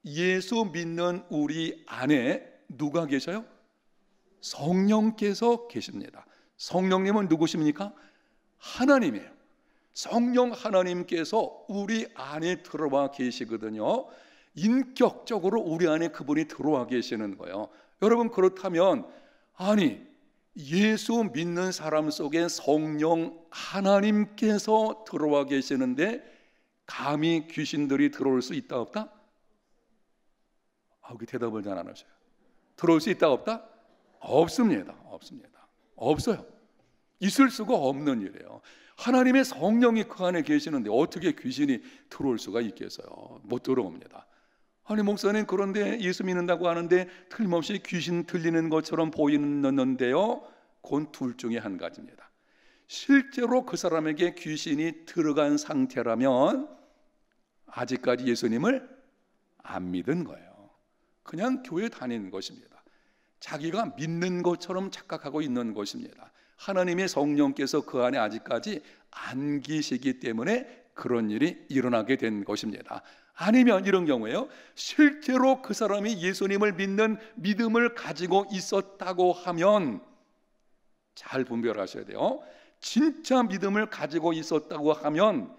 예수 믿는 우리 안에 누가 계셔요? 성령께서 계십니다. 성령님은 누구십니까? 하나님이에요. 성령 하나님께서 우리 안에 들어와 계시거든요. 인격적으로 우리 안에 그분이 들어와 계시는 거예요. 여러분, 그렇다면 예수 믿는 사람 속에 성령 하나님께서 들어와 계시는데 감히 귀신들이 들어올 수 있다, 없다? 그 대답을 잘 안 하셔요. 들어올 수 있다 없다? 없습니다. 없습니다. 없어요. 있을 수가 없는 일이에요. 하나님의 성령이 그 안에 계시는데 어떻게 귀신이 들어올 수가 있겠어요? 못 들어옵니다. 아니 목사님, 그런데 예수 믿는다고 하는데 틀림없이 귀신 들리는 것처럼 보이는데요, 그건 둘 중에 한 가지입니다. 실제로 그 사람에게 귀신이 들어간 상태라면 아직까지 예수님을 안 믿은 거예요. 그냥 교회 다니는 것입니다. 자기가 믿는 것처럼 착각하고 있는 것입니다. 하나님의 성령께서 그 안에 아직까지 안 계시기 때문에 그런 일이 일어나게 된 것입니다. 아니면 이런 경우에요, 실제로 그 사람이 예수님을 믿는 믿음을 가지고 있었다고 하면 잘 분별하셔야 돼요. 진짜 믿음을 가지고 있었다고 하면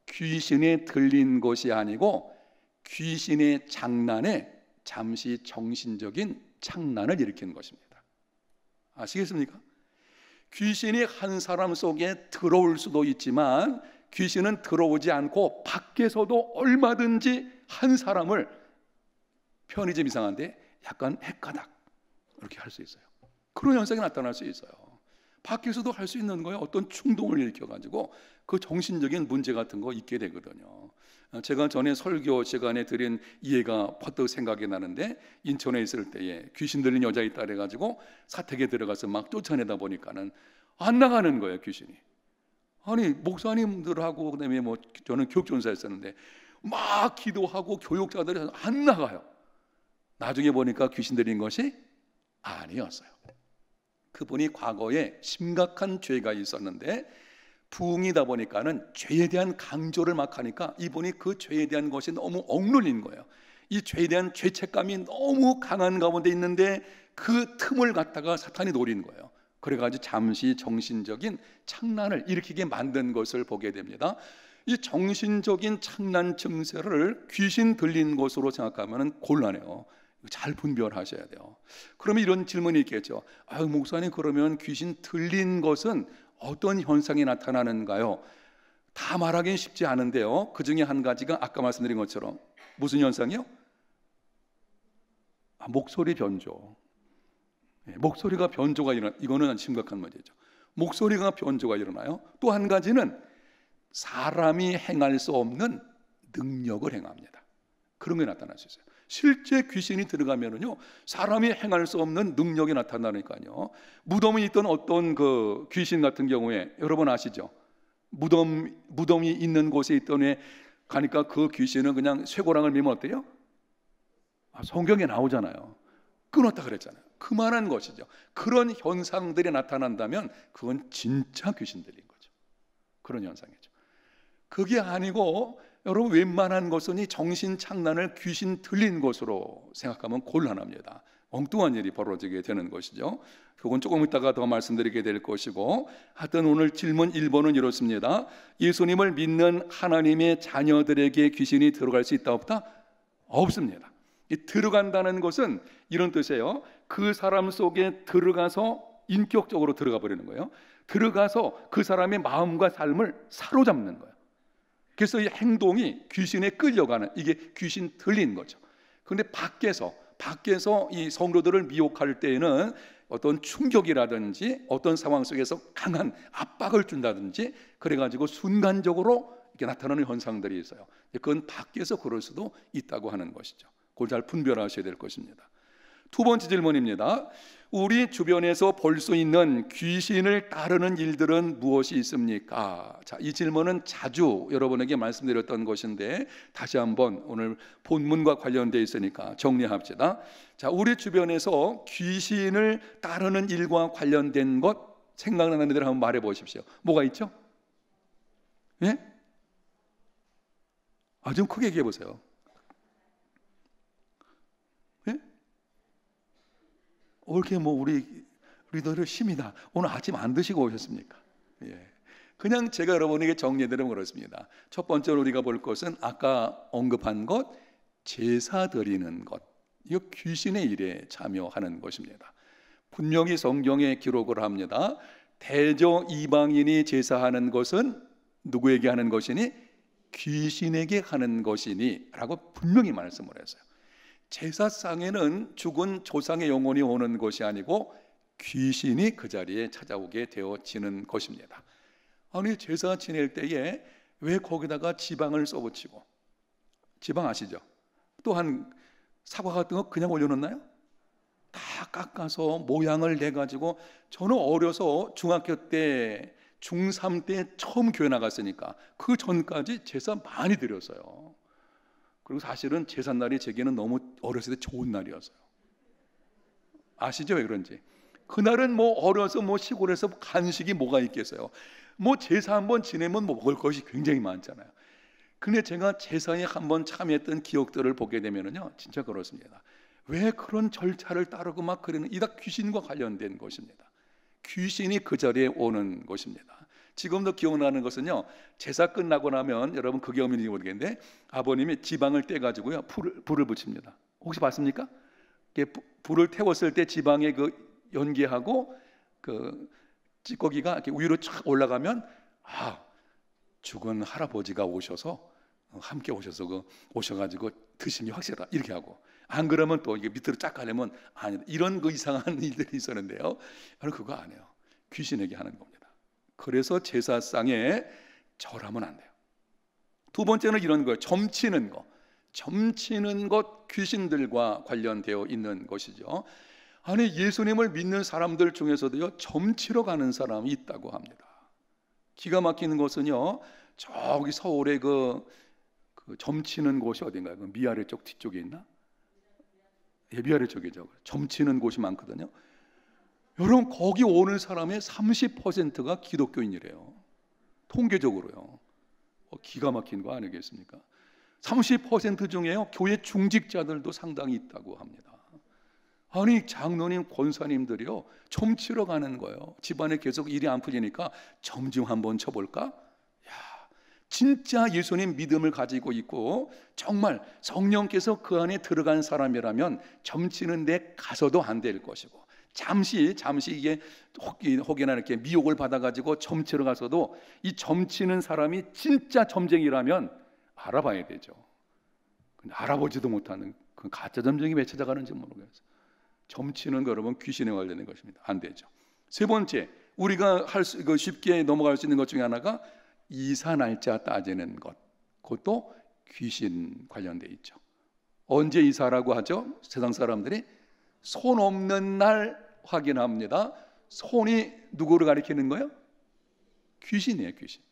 귀신에 들린 것이 아니고 귀신의 장난에 잠시 정신적인 창난을 일으킨 것입니다. 아시겠습니까? 귀신이 한 사람 속에 들어올 수도 있지만 귀신은 들어오지 않고 밖에서도 얼마든지 한 사람을, 편의점 이상한데 약간 헷가닥 이렇게 할 수 있어요. 그런 현상이 나타날 수 있어요. 밖에서도 할 수 있는 거예요. 어떤 충동을 일으켜가지고 그 정신적인 문제 같은 거 있게 되거든요. 제가 전에 설교 시간에 드린 이해가 퍼뜩 생각이 나는데, 인천에 있을 때에 귀신 들린 여자 있다 그래가지고 사택에 들어가서 막 쫓아내다 보니까는 안 나가는 거예요, 귀신이. 아니 목사님들하고 그다음에 저는 교육전사 했었는데 막 기도하고 교육자들이 안 나가요. 나중에 보니까 귀신 들린 것이 아니었어요. 그분이 과거에 심각한 죄가 있었는데 부흥이다 보니까는 죄에 대한 강조를 막 하니까 이분이 그 죄에 대한 것이 너무 억눌린 거예요. 이 죄에 대한 죄책감이 너무 강한 가운데 있는데 그 틈을 갖다가 사탄이 노린 거예요. 그래가지고 잠시 정신적인 창난을 일으키게 만든 것을 보게 됩니다. 이 정신적인 창난 증세를 귀신 들린 것으로 생각하면 곤란해요. 잘 분별하셔야 돼요. 그러면 이런 질문이 있겠죠. 목사님, 그러면 귀신 들린 것은 어떤 현상이 나타나는가요? 다 말하기는 쉽지 않은데요, 그 중에 한 가지가 아까 말씀드린 것처럼 무슨 현상이요? 목소리 변조. 목소리가 변조가 이거는 심각한 문제죠. 목소리가 변조가 일어나요. 또 한 가지는 사람이 행할 수 없는 능력을 행합니다. 그런 게 나타날 수 있어요. 실제 귀신이 들어가면은요, 사람이 행할 수 없는 능력이 나타나니까요. 무덤에 있던 어떤 그 귀신 같은 경우에 여러분 아시죠? 무덤이 있는 곳에 있던 애 가니까 그 귀신은 그냥 쇠고랑을 밀면 어때요? 성경에 나오잖아요. 끊었다 그랬잖아요. 그만한 것이죠. 그런 현상들이 나타난다면 그건 진짜 귀신 들린 거죠. 그런 현상이죠. 그게 아니고 여러분, 웬만한 것은 이 정신착란을 귀신 들린 것으로 생각하면 곤란합니다. 엉뚱한 일이 벌어지게 되는 것이죠. 그건 조금 이따가 더 말씀드리게 될 것이고, 하여튼 오늘 질문 1번은 이렇습니다. 예수님을 믿는 하나님의 자녀들에게 귀신이 들어갈 수 있다 없다? 없습니다. 이 들어간다는 것은 이런 뜻이에요. 그 사람 속에 들어가서 인격적으로 들어가 버리는 거예요. 들어가서 그 사람의 마음과 삶을 사로잡는 거예요. 그래서 이 행동이 귀신에 끌려가는, 이게 귀신 들린 거죠. 그런데 밖에서 이 성도들을 미혹할 때에는 어떤 충격이라든지 어떤 상황 속에서 강한 압박을 준다든지 그래가지고 순간적으로 이렇게 나타나는 현상들이 있어요. 그건 밖에서 그럴 수도 있다고 하는 것이죠. 그걸 잘 분별하셔야 될 것입니다. 두 번째 질문입니다. 우리 주변에서 볼 수 있는 귀신을 따르는 일들은 무엇이 있습니까? 자, 이 질문은 자주 여러분에게 말씀드렸던 것인데 다시 한번 오늘 본문과 관련되어 있으니까 정리합시다. 자, 우리 주변에서 귀신을 따르는 일과 관련된 것 생각나는 대로 한번 말해 보십시오. 뭐가 있죠? 예? 좀 크게 얘기해 보세요. 이렇게 우리들 힘이다. 오늘 아침 안 드시고 오셨습니까? 예. 그냥 제가 여러분에게 정리해드리면 그렇습니다. 첫 번째로 우리가 볼 것은 아까 언급한 것, 제사 드리는 것. 이거 귀신의 일에 참여하는 것입니다. 분명히 성경에 기록을 합니다. 대저 이방인이 제사하는 것은 누구에게 하는 것이니? 귀신에게 하는 것이니 라고 분명히 말씀을 했어요. 제사상에는 죽은 조상의 영혼이 오는 것이 아니고 귀신이 그 자리에 찾아오게 되어지는 것입니다. 아니, 제사 지낼 때에 왜 거기다가 지방을 써붙이고, 지방 아시죠? 또한 사과 같은 거 그냥 올려놓나요? 다 깎아서 모양을 내가지고, 저는 어려서 중학교 때 중3 때 처음 교회 나갔으니까 그 전까지 제사 많이 드렸어요. 그리고 사실은 제삿날이 제게는 너무 어렸을 때 좋은 날이었어요. 아시죠? 왜 그런지. 그날은 뭐 어려서 뭐 시골에서 간식이 뭐가 있겠어요. 뭐 제사 한번 지내면 뭐 먹을 것이 굉장히 많잖아요. 근데 제가 제사에 한번 참여했던 기억들을 보게 되면은요, 진짜 그렇습니다. 왜 그런 절차를 따르고 막 그러는, 이 다 귀신과 관련된 것입니다. 귀신이 그 자리에 오는 것입니다. 지금도 기억나는 것은요, 제사 끝나고 나면, 여러분 그게 없는지 모르겠는데 아버님이 지방을 떼가지고요 불을 붙입니다. 혹시 봤습니까? 불을 태웠을 때 지방에 그 연기하고 그 찌꺼기가 이렇게 위로 쫙 올라가면, 아, 죽은 할아버지가 오셔서 함께 오셔서 오셔가지고 드심이 확실하다, 이렇게 하고, 안 그러면 또 이게 밑으로 쫙 가려면 아니다, 이런 그 이상한 일들이 있었는데요, 여러분 그거 안 해요. 귀신에게 하는 겁니다. 그래서 제사상에 절하면 안 돼요. 두 번째는 이런 거예요. 점치는 거. 점치는 것, 귀신들과 관련되어 있는 것이죠. 아니, 예수님을 믿는 사람들 중에서도요, 점치러 가는 사람이 있다고 합니다. 기가 막히는 것은요, 저기 서울에 그 점치는 곳이 어딘가요? 그 미아래 쪽 뒤쪽에 있나? 예, 미아래 쪽이죠. 점치는 곳이 많거든요. 여러분, 거기 오는 사람의 30%가 기독교인이래요. 통계적으로요. 기가 막힌 거 아니겠습니까? 30% 중에요, 교회 중직자들도 상당히 있다고 합니다. 아니, 장로님, 권사님들이요, 점치러 가는 거예요. 집안에 계속 일이 안 풀리니까 점 좀 한번 쳐볼까? 야, 진짜 예수님 믿음을 가지고 있고 정말 성령께서 그 안에 들어간 사람이라면 점치는 데 가서도 안 될 것이고, 잠시 이게 혹여나 이렇게 미혹을 받아가지고 점치러 가서도 이 점치는 사람이 진짜 점쟁이라면 알아봐야 되죠. 근데 알아보지도 못하는 그 가짜 점쟁이 왜 찾아가는지 모르겠어요. 점치는 거 여러분 귀신에 관련된 것입니다. 안 되죠. 세 번째, 우리가 쉽게 넘어갈 수 있는 것 중에 하나가 이사 날짜 따지는 것. 그것도 귀신 관련돼 있죠. 언제 이사라고 하죠? 세상 사람들이 손 없는 날 확인합니다. 손이 누구를 가리키는 거예요? 귀신이에요, 귀신.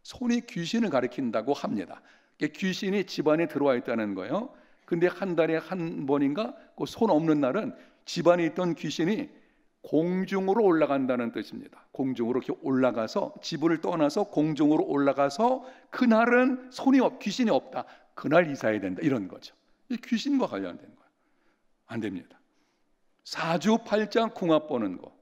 손이 귀신을 가리킨다고 합니다. 귀신이 집안에 들어와 있다는 거예요. 근데 한 달에 한 번인가 그 손 없는 날은 집안에 있던 귀신이 공중으로 올라간다는 뜻입니다. 공중으로 이렇게 올라가서, 집을 떠나서 공중으로 올라가서 그날은 귀신이 없다, 그날 이사해야 된다, 이런 거죠. 이 귀신과 관련된 거예요. 안 됩니다. 사주팔자 궁합 보는 거,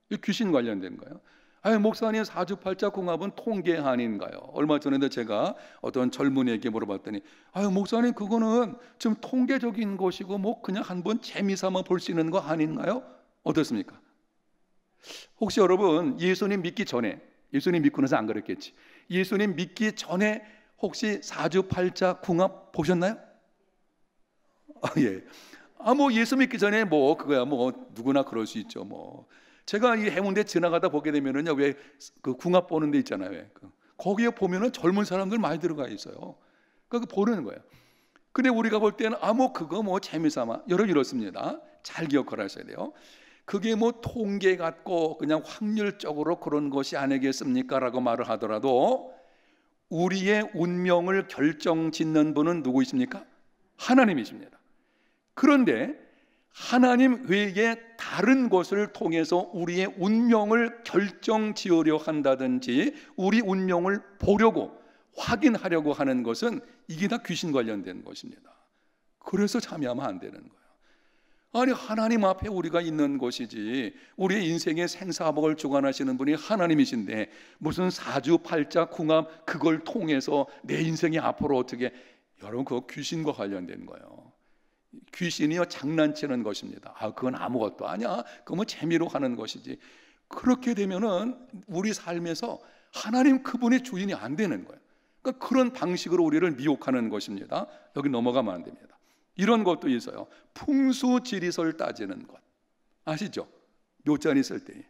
이 귀신 관련된 거예요. 아니, 목사님, 사주팔자 궁합은 통계 아닌가요? 얼마 전에도 제가 어떤 젊은이에게 물어봤더니, 아유, 목사님, 그거는 좀 통계적인 것이고 뭐 그냥 한번 재미삼아 볼 수 있는 거 아닌가요? 어떻습니까? 혹시 여러분 예수님 믿기 전에, 예수님 믿고 나서 안 그랬겠지, 예수님 믿기 전에 혹시 사주팔자 궁합 보셨나요? 예. 뭐 예수 믿기 전에 뭐 그거야 뭐 누구나 그럴 수 있죠. 뭐 제가 이 해운대 지나가다 보게 되면은요, 왜 그 궁합 보는 데 있잖아요. 거기에 보면은 젊은 사람들 많이 들어가 있어요. 그러니까 보는 거예요. 근데 우리가 볼 때는 뭐 그거 뭐 재미삼아, 여러분 이렇습니다. 잘 기억하셔야 돼요. 그게 뭐 통계 같고 그냥 확률적으로 그런 것이 아니겠습니까? 라고 말을 하더라도 우리의 운명을 결정짓는 분은 누구이십니까? 하나님이십니다. 그런데 하나님 외에 다른 것을 통해서 우리의 운명을 결정지으려 한다든지 우리 운명을 보려고 확인하려고 하는 것은 이게 다 귀신 관련된 것입니다. 그래서 참여하면 안 되는 거예요. 아니, 하나님 앞에 우리가 있는 것이지, 우리의 인생의 생사복을 주관하시는 분이 하나님이신데 무슨 사주팔자 궁합 그걸 통해서 내 인생이 앞으로 어떻게, 여러분 그거 귀신과 관련된 거예요. 귀신이요 장난치는 것입니다. 그건 아무것도 아니야, 그거 뭐 재미로 하는 것이지. 그렇게 되면은 우리 삶에서 하나님 그분의 주인이 안 되는 거예요. 그러니까 그런 방식으로 우리를 미혹하는 것입니다. 여기 넘어가면 안 됩니다. 이런 것도 있어요. 풍수지리설 따지는 것 아시죠? 묘잔 있을 때.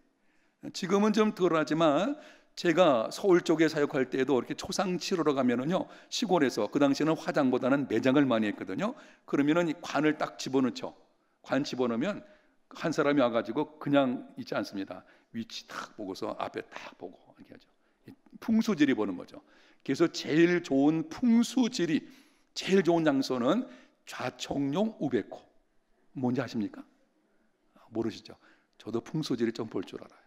지금은 좀 덜하지만 제가 서울 쪽에 사역할 때에도 이렇게 초상 치르러 가면은요, 시골에서 그 당시에는 화장보다는 매장을 많이 했거든요. 그러면은 이 관을 딱 집어넣죠. 관 집어넣으면 한 사람이 와가지고 그냥 있지 않습니다. 위치 딱 보고서 앞에 딱 보고 이렇게 하죠. 풍수지리 보는 거죠. 그래서 제일 좋은 풍수지리, 제일 좋은 장소는 좌청룡 우백호. 뭔지 아십니까? 모르시죠? 저도 풍수지리 좀 볼 줄 알아요.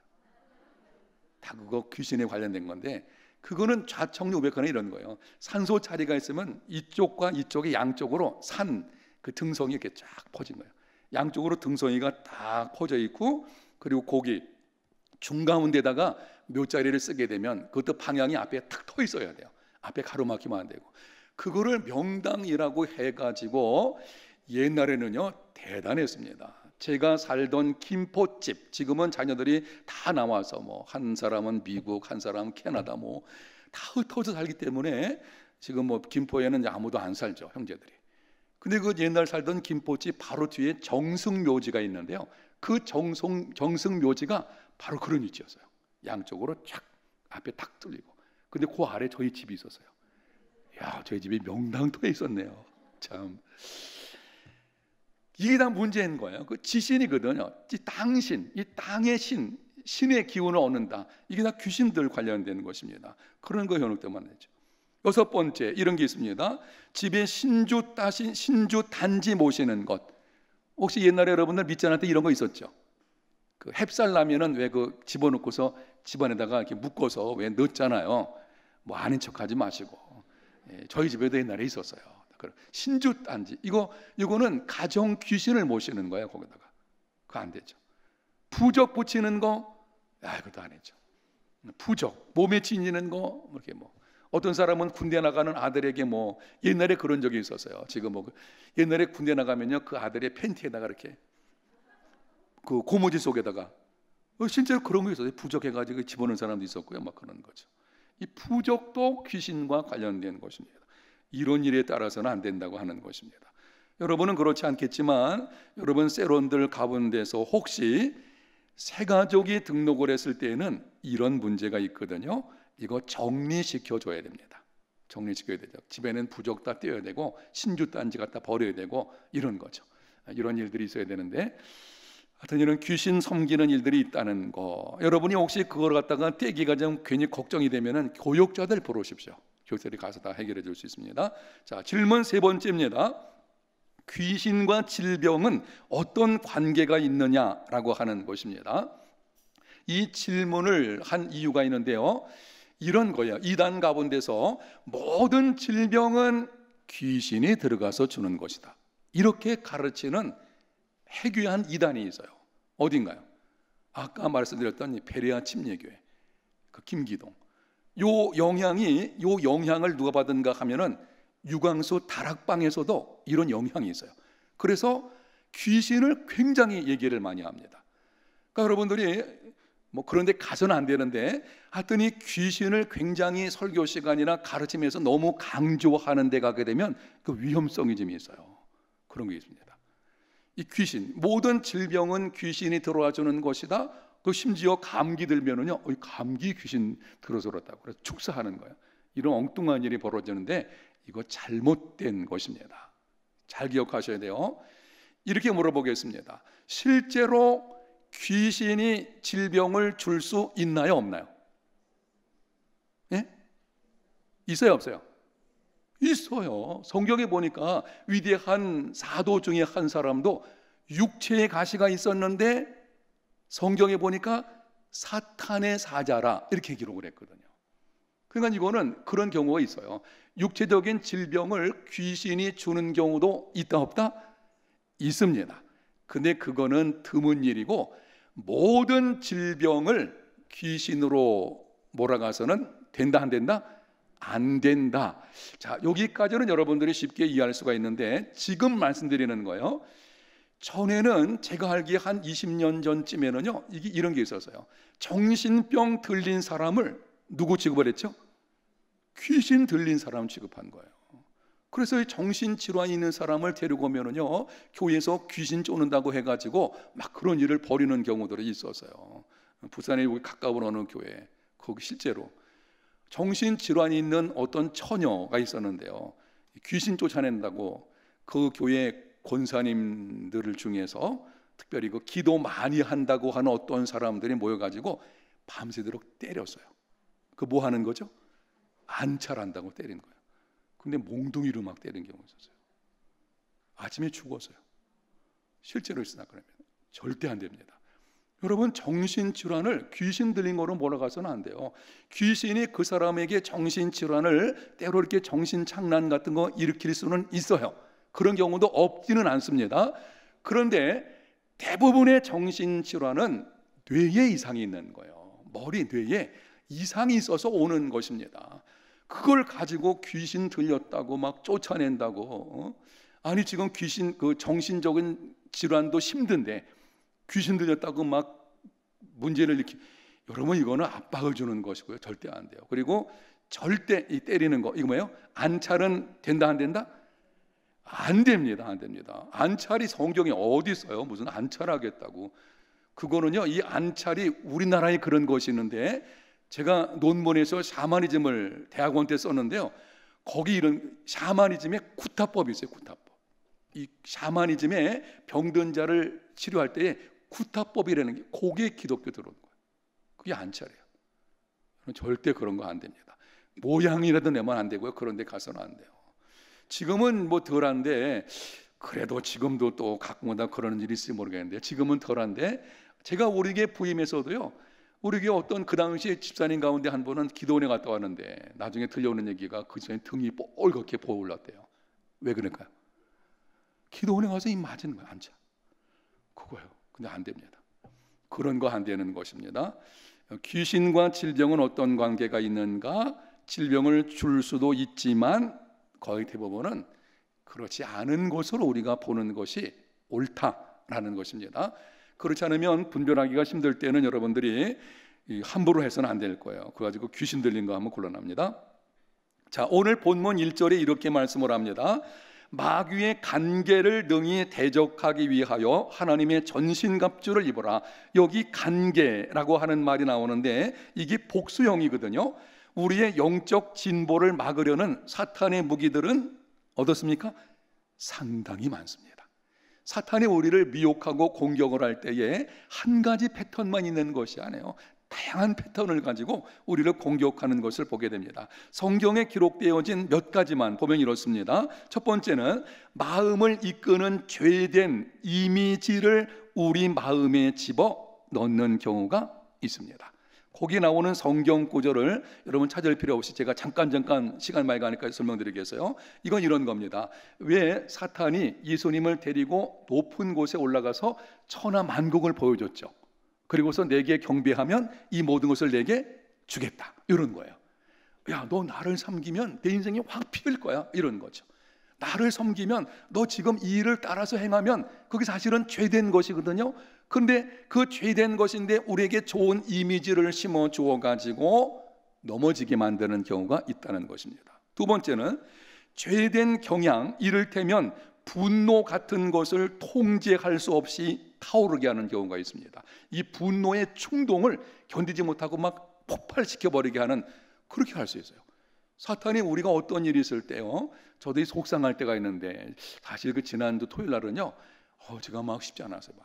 다 그거 귀신에 관련된 건데, 그거는 좌청룡 우백호는 이런 거예요. 산소 자리가 있으면 이쪽과 이쪽의 양쪽으로 산 그 등성이 이렇게 쫙 퍼진 거예요. 양쪽으로 등성이가 다 퍼져 있고, 그리고 거기 중가운데다가 묘자리를 쓰게 되면 그것도 방향이 앞에 탁 터 있어야 돼요. 앞에 가로막히면 안 되고. 그거를 명당이라고 해가지고 옛날에는요 대단했습니다. 제가 살던 김포집, 지금은 자녀들이 다 나와서 뭐 한 사람은 미국, 한 사람은 캐나다, 뭐 다 흩어져 살기 때문에 지금 뭐 김포에는 아무도 안 살죠, 형제들이. 근데 그 옛날 살던 김포집 바로 뒤에 정승묘지가 있는데요, 그 정승묘지가 바로 그런 위치였어요. 양쪽으로 쫙 앞에 탁 뚫리고. 근데 그 아래 저희 집이 있었어요. 야, 저희 집이 명당터에 있었네요. 참, 이게 다 문제인 거예요. 그 지신이거든요. 이 당신, 이 땅의 신의 기운을 얻는다. 이게 다 귀신들 관련된 것입니다. 그런 거 현혹되면 안 되죠. 여섯 번째, 이런 게 있습니다. 집에 신주 단지 모시는 것. 혹시 옛날에 여러분들 밑잔할 때 이런 거 있었죠? 그 햅쌀 나면은 왜 그 집어넣고서 집안에다가 이렇게 묶어서 왜 넣었잖아요. 뭐 아는 척하지 마시고. 예, 저희 집에도 옛날에 있었어요. 신주 단지, 이거는 가정 귀신을 모시는 거예요. 거기다가 그거 안 되죠. 부적 붙이는 거, 그것도 안 했죠. 부적 몸에 지니는 거, 이렇게 뭐 어떤 사람은 군대 나가는 아들에게 뭐 옛날에 그런 적이 있었어요. 지금 뭐 옛날에 군대 나가면요, 그 아들의 팬티에다가 이렇게 그 고무줄 속에다가 실제로 그런 거 있었어요. 부적해가지고 집어넣는 사람도 있었고요. 막 그런 거죠. 이 부적도 귀신과 관련된 것입니다. 이런 일에 따라서는 안 된다고 하는 것입니다. 여러분은 그렇지 않겠지만 여러분 세론들 가본 데서 혹시 새 가족이 등록을 했을 때에는 이런 문제가 있거든요. 이거 정리시켜 줘야 됩니다. 정리시켜야 되죠. 집에는 부적 다 떼어야 되고 신주 단지 갖다 버려야 되고 이런 거죠. 이런 일들이 있어야 되는데, 하여튼 이런 귀신 섬기는 일들이 있다는 거, 여러분이 혹시 그걸 갖다가 떼기가 좀 괜히 걱정이 되면은 교육자들 부르십시오. 교육자들이 가서 다 해결해 줄 수 있습니다. 자, 질문 세 번째입니다. 귀신과 질병은 어떤 관계가 있느냐라고 하는 것입니다. 이 질문을 한 이유가 있는데요, 이런 거예요. 이단 가운데서 모든 질병은 귀신이 들어가서 주는 것이다, 이렇게 가르치는 해괴한 이단이 있어요. 어딘가요? 아까 말씀드렸던 베레아 침례교회 그 김기동, 요 영향을 누가 받은가 하면은 유광수 다락방에서도 이런 영향이 있어요. 그래서 귀신을 굉장히 얘기를 많이 합니다. 그러니까 여러분들이 뭐 그런데 가서는 안 되는데, 하여튼 이 귀신을 굉장히 설교 시간이나 가르치면서 너무 강조하는 데 가게 되면 그 위험성이 좀 있어요. 그런 게 있습니다. 이 귀신, 모든 질병은 귀신이 들어와 주는 것이다. 그 심지어 감기 들면은요, 감기 귀신 들어서 그렇다고 그래서 축사하는 거예요. 이런 엉뚱한 일이 벌어지는데 이거 잘못된 것입니다. 잘 기억하셔야 돼요. 이렇게 물어보겠습니다. 실제로 귀신이 질병을 줄 수 있나요, 없나요? 예? 있어요, 없어요? 있어요. 성경에 보니까 위대한 사도 중에 한 사람도 육체의 가시가 있었는데 성경에 보니까 사탄의 사자라 이렇게 기록을 했거든요. 그러니까 이거는 그런 경우가 있어요. 육체적인 질병을 귀신이 주는 경우도 있다 없다? 있습니다. 근데 그거는 드문 일이고, 모든 질병을 귀신으로 몰아가서는 된다 안 된다? 안 된다. 자, 여기까지는 여러분들이 쉽게 이해할 수가 있는데, 지금 말씀드리는 거예요. 전에는 제가 알기에 한 20년 전쯤에는요, 이런 게 있었어요. 정신병 들린 사람을 누구 취급을 했죠? 귀신 들린 사람 취급한 거예요. 그래서 이 정신질환이 있는 사람을 데리고 오면은요, 교회에서 귀신 쫓는다고 해가지고 막 그런 일을 벌이는 경우들이 있었어요. 부산에 여기 가까운 어느 교회, 거기 실제로 정신질환이 있는 어떤 처녀가 있었는데요, 귀신 쫓아낸다고 그 교회 권사님들 중에서 특별히 그 기도 많이 한다고 하는 어떤 사람들이 모여가지고 밤새도록 때렸어요. 그 뭐 하는 거죠? 안찰한다고 때린 거예요. 근데 몽둥이로 막 때린 경우 있었어요. 아침에 죽었어요. 실제로 있으나 그러면 절대 안 됩니다. 여러분, 정신질환을 귀신 들린 거로 몰아가서는 안 돼요. 귀신이 그 사람에게 정신질환을 때로 이렇게 정신착란 같은 거 일으킬 수는 있어요. 그런 경우도 없지는 않습니다. 그런데 대부분의 정신질환은 뇌에 이상이 있는 거예요. 머리, 뇌에 이상이 있어서 오는 것입니다. 그걸 가지고 귀신 들렸다고 막 쫓아낸다고, 아니 지금 귀신 그 정신적인 질환도 힘든데 귀신 들렸다고 막 문제를 일으키, 여러분 이거는 압박을 주는 것이고요. 절대 안 돼요. 그리고 절대 이 때리는 거, 이거 뭐예요? 안찰은 된다 안 된다? 안 됩니다. 안 됩니다. 안찰이 성경에 어디 있어요? 무슨 안찰하겠다고. 그거는요, 이 안찰이 우리나라에 그런 것이 있는데, 제가 논문에서 샤머니즘을 대학원 때 썼는데요, 거기 이런 샤머니즘의 구타법이 있어요. 구타법. 이 샤머니즘의 병든 자를 치료할 때에 구타법이라는 게, 그게 기독교 들어오는 거예요. 그게 안찰이에요. 절대 그런 거 안 됩니다. 모양이라도 내면 안 되고요. 그런 데 가서는 안 돼요. 지금은 뭐 덜한데, 그래도 지금도 또 가끔마다 그러는 일이 있을지 모르겠는데, 지금은 덜한데, 제가 우리 교회 부임에서도요, 우리 교회 어떤 그 당시에 집사님 가운데 한 분은 기도원에 갔다 왔는데 나중에 들려오는 얘기가 그 집사님 등이 뻘겋게 부어올랐대요. 왜 그럴까요? 기도원에 가서 이 맞은 거야, 앉아. 그거예요. 근데 안 됩니다. 그런 거 안 되는 것입니다. 귀신과 질병은 어떤 관계가 있는가? 질병을 줄 수도 있지만 거의 대부분은 그렇지 않은 것으로 우리가 보는 것이 옳다라는 것입니다. 그렇지 않으면 분별하기가 힘들 때는 여러분들이 함부로 해서는 안 될 거예요. 그거 가지고 귀신 들린 거 하면 곤란합니다. 자, 오늘 본문 1절에 이렇게 말씀을 합니다. 마귀의 간계를 능히 대적하기 위하여 하나님의 전신갑주를 입어라. 여기 간계라고 하는 말이 나오는데 이게 복수형이거든요. 우리의 영적 진보를 막으려는 사탄의 무기들은 어떻습니까? 상당히 많습니다. 사탄이 우리를 미혹하고 공격을 할 때에 한 가지 패턴만 있는 것이 아니에요. 다양한 패턴을 가지고 우리를 공격하는 것을 보게 됩니다. 성경에 기록되어진 몇 가지만 보면 이렇습니다. 첫 번째는 마음을 이끄는 죄된 이미지를 우리 마음에 집어 넣는 경우가 있습니다. 거기 나오는 성경 구절을 여러분 찾을 필요 없이 제가 잠깐 시간 많이 가니까 설명드리겠어요. 이건 이런 겁니다. 왜 사탄이 예수님을 데리고 높은 곳에 올라가서 천하만국을 보여줬죠. 그리고서 내게 경배하면 이 모든 것을 내게 주겠다, 이런 거예요. 야, 너 나를 섬기면 내 인생이 확 피일 거야, 이런 거죠. 나를 섬기면, 너 지금 이 일을 따라서 행하면 그게 사실은 죄된 것이거든요. 그런데 그 죄된 것인데 우리에게 좋은 이미지를 심어 주어 가지고 넘어지게 만드는 경우가 있다는 것입니다. 두 번째는 죄된 경향, 이를테면 분노 같은 것을 통제할 수 없이 타오르게 하는 경우가 있습니다. 이 분노의 충동을 견디지 못하고 막 폭발시켜 버리게 하는, 그렇게 할 수 있어요. 사탄이 우리가 어떤 일이 있을 때요, 저도 속상할 때가 있는데, 사실 그 지난주 토요일 날은요, 제가 막 쉽지 않았어요.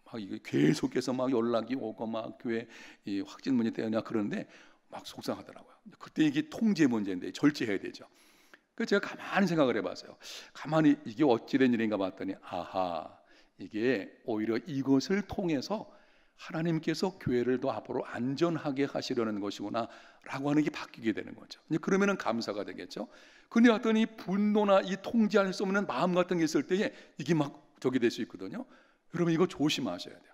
막 이게 계속해서 막 연락이 오고 막 교회 이 확진문이 되느냐 그러는데 막 속상하더라고요. 그때 이게 통제 문제인데 절제해야 되죠. 그래서 제가 가만히 생각을 해봤어요. 가만히 이게 어찌된 일인가 봤더니, 아하, 이게 오히려 이것을 통해서 하나님께서 교회를 더 앞으로 안전하게 하시려는 것이구나 라고 하는 게 바뀌게 되는 거죠. 그러면은 감사가 되겠죠. 근데 어떤 이 분노나 이 통제할 수 없는 마음 같은 게 있을 때에 이게 막 저기 될 수 있거든요. 여러분 이거 조심하셔야 돼요.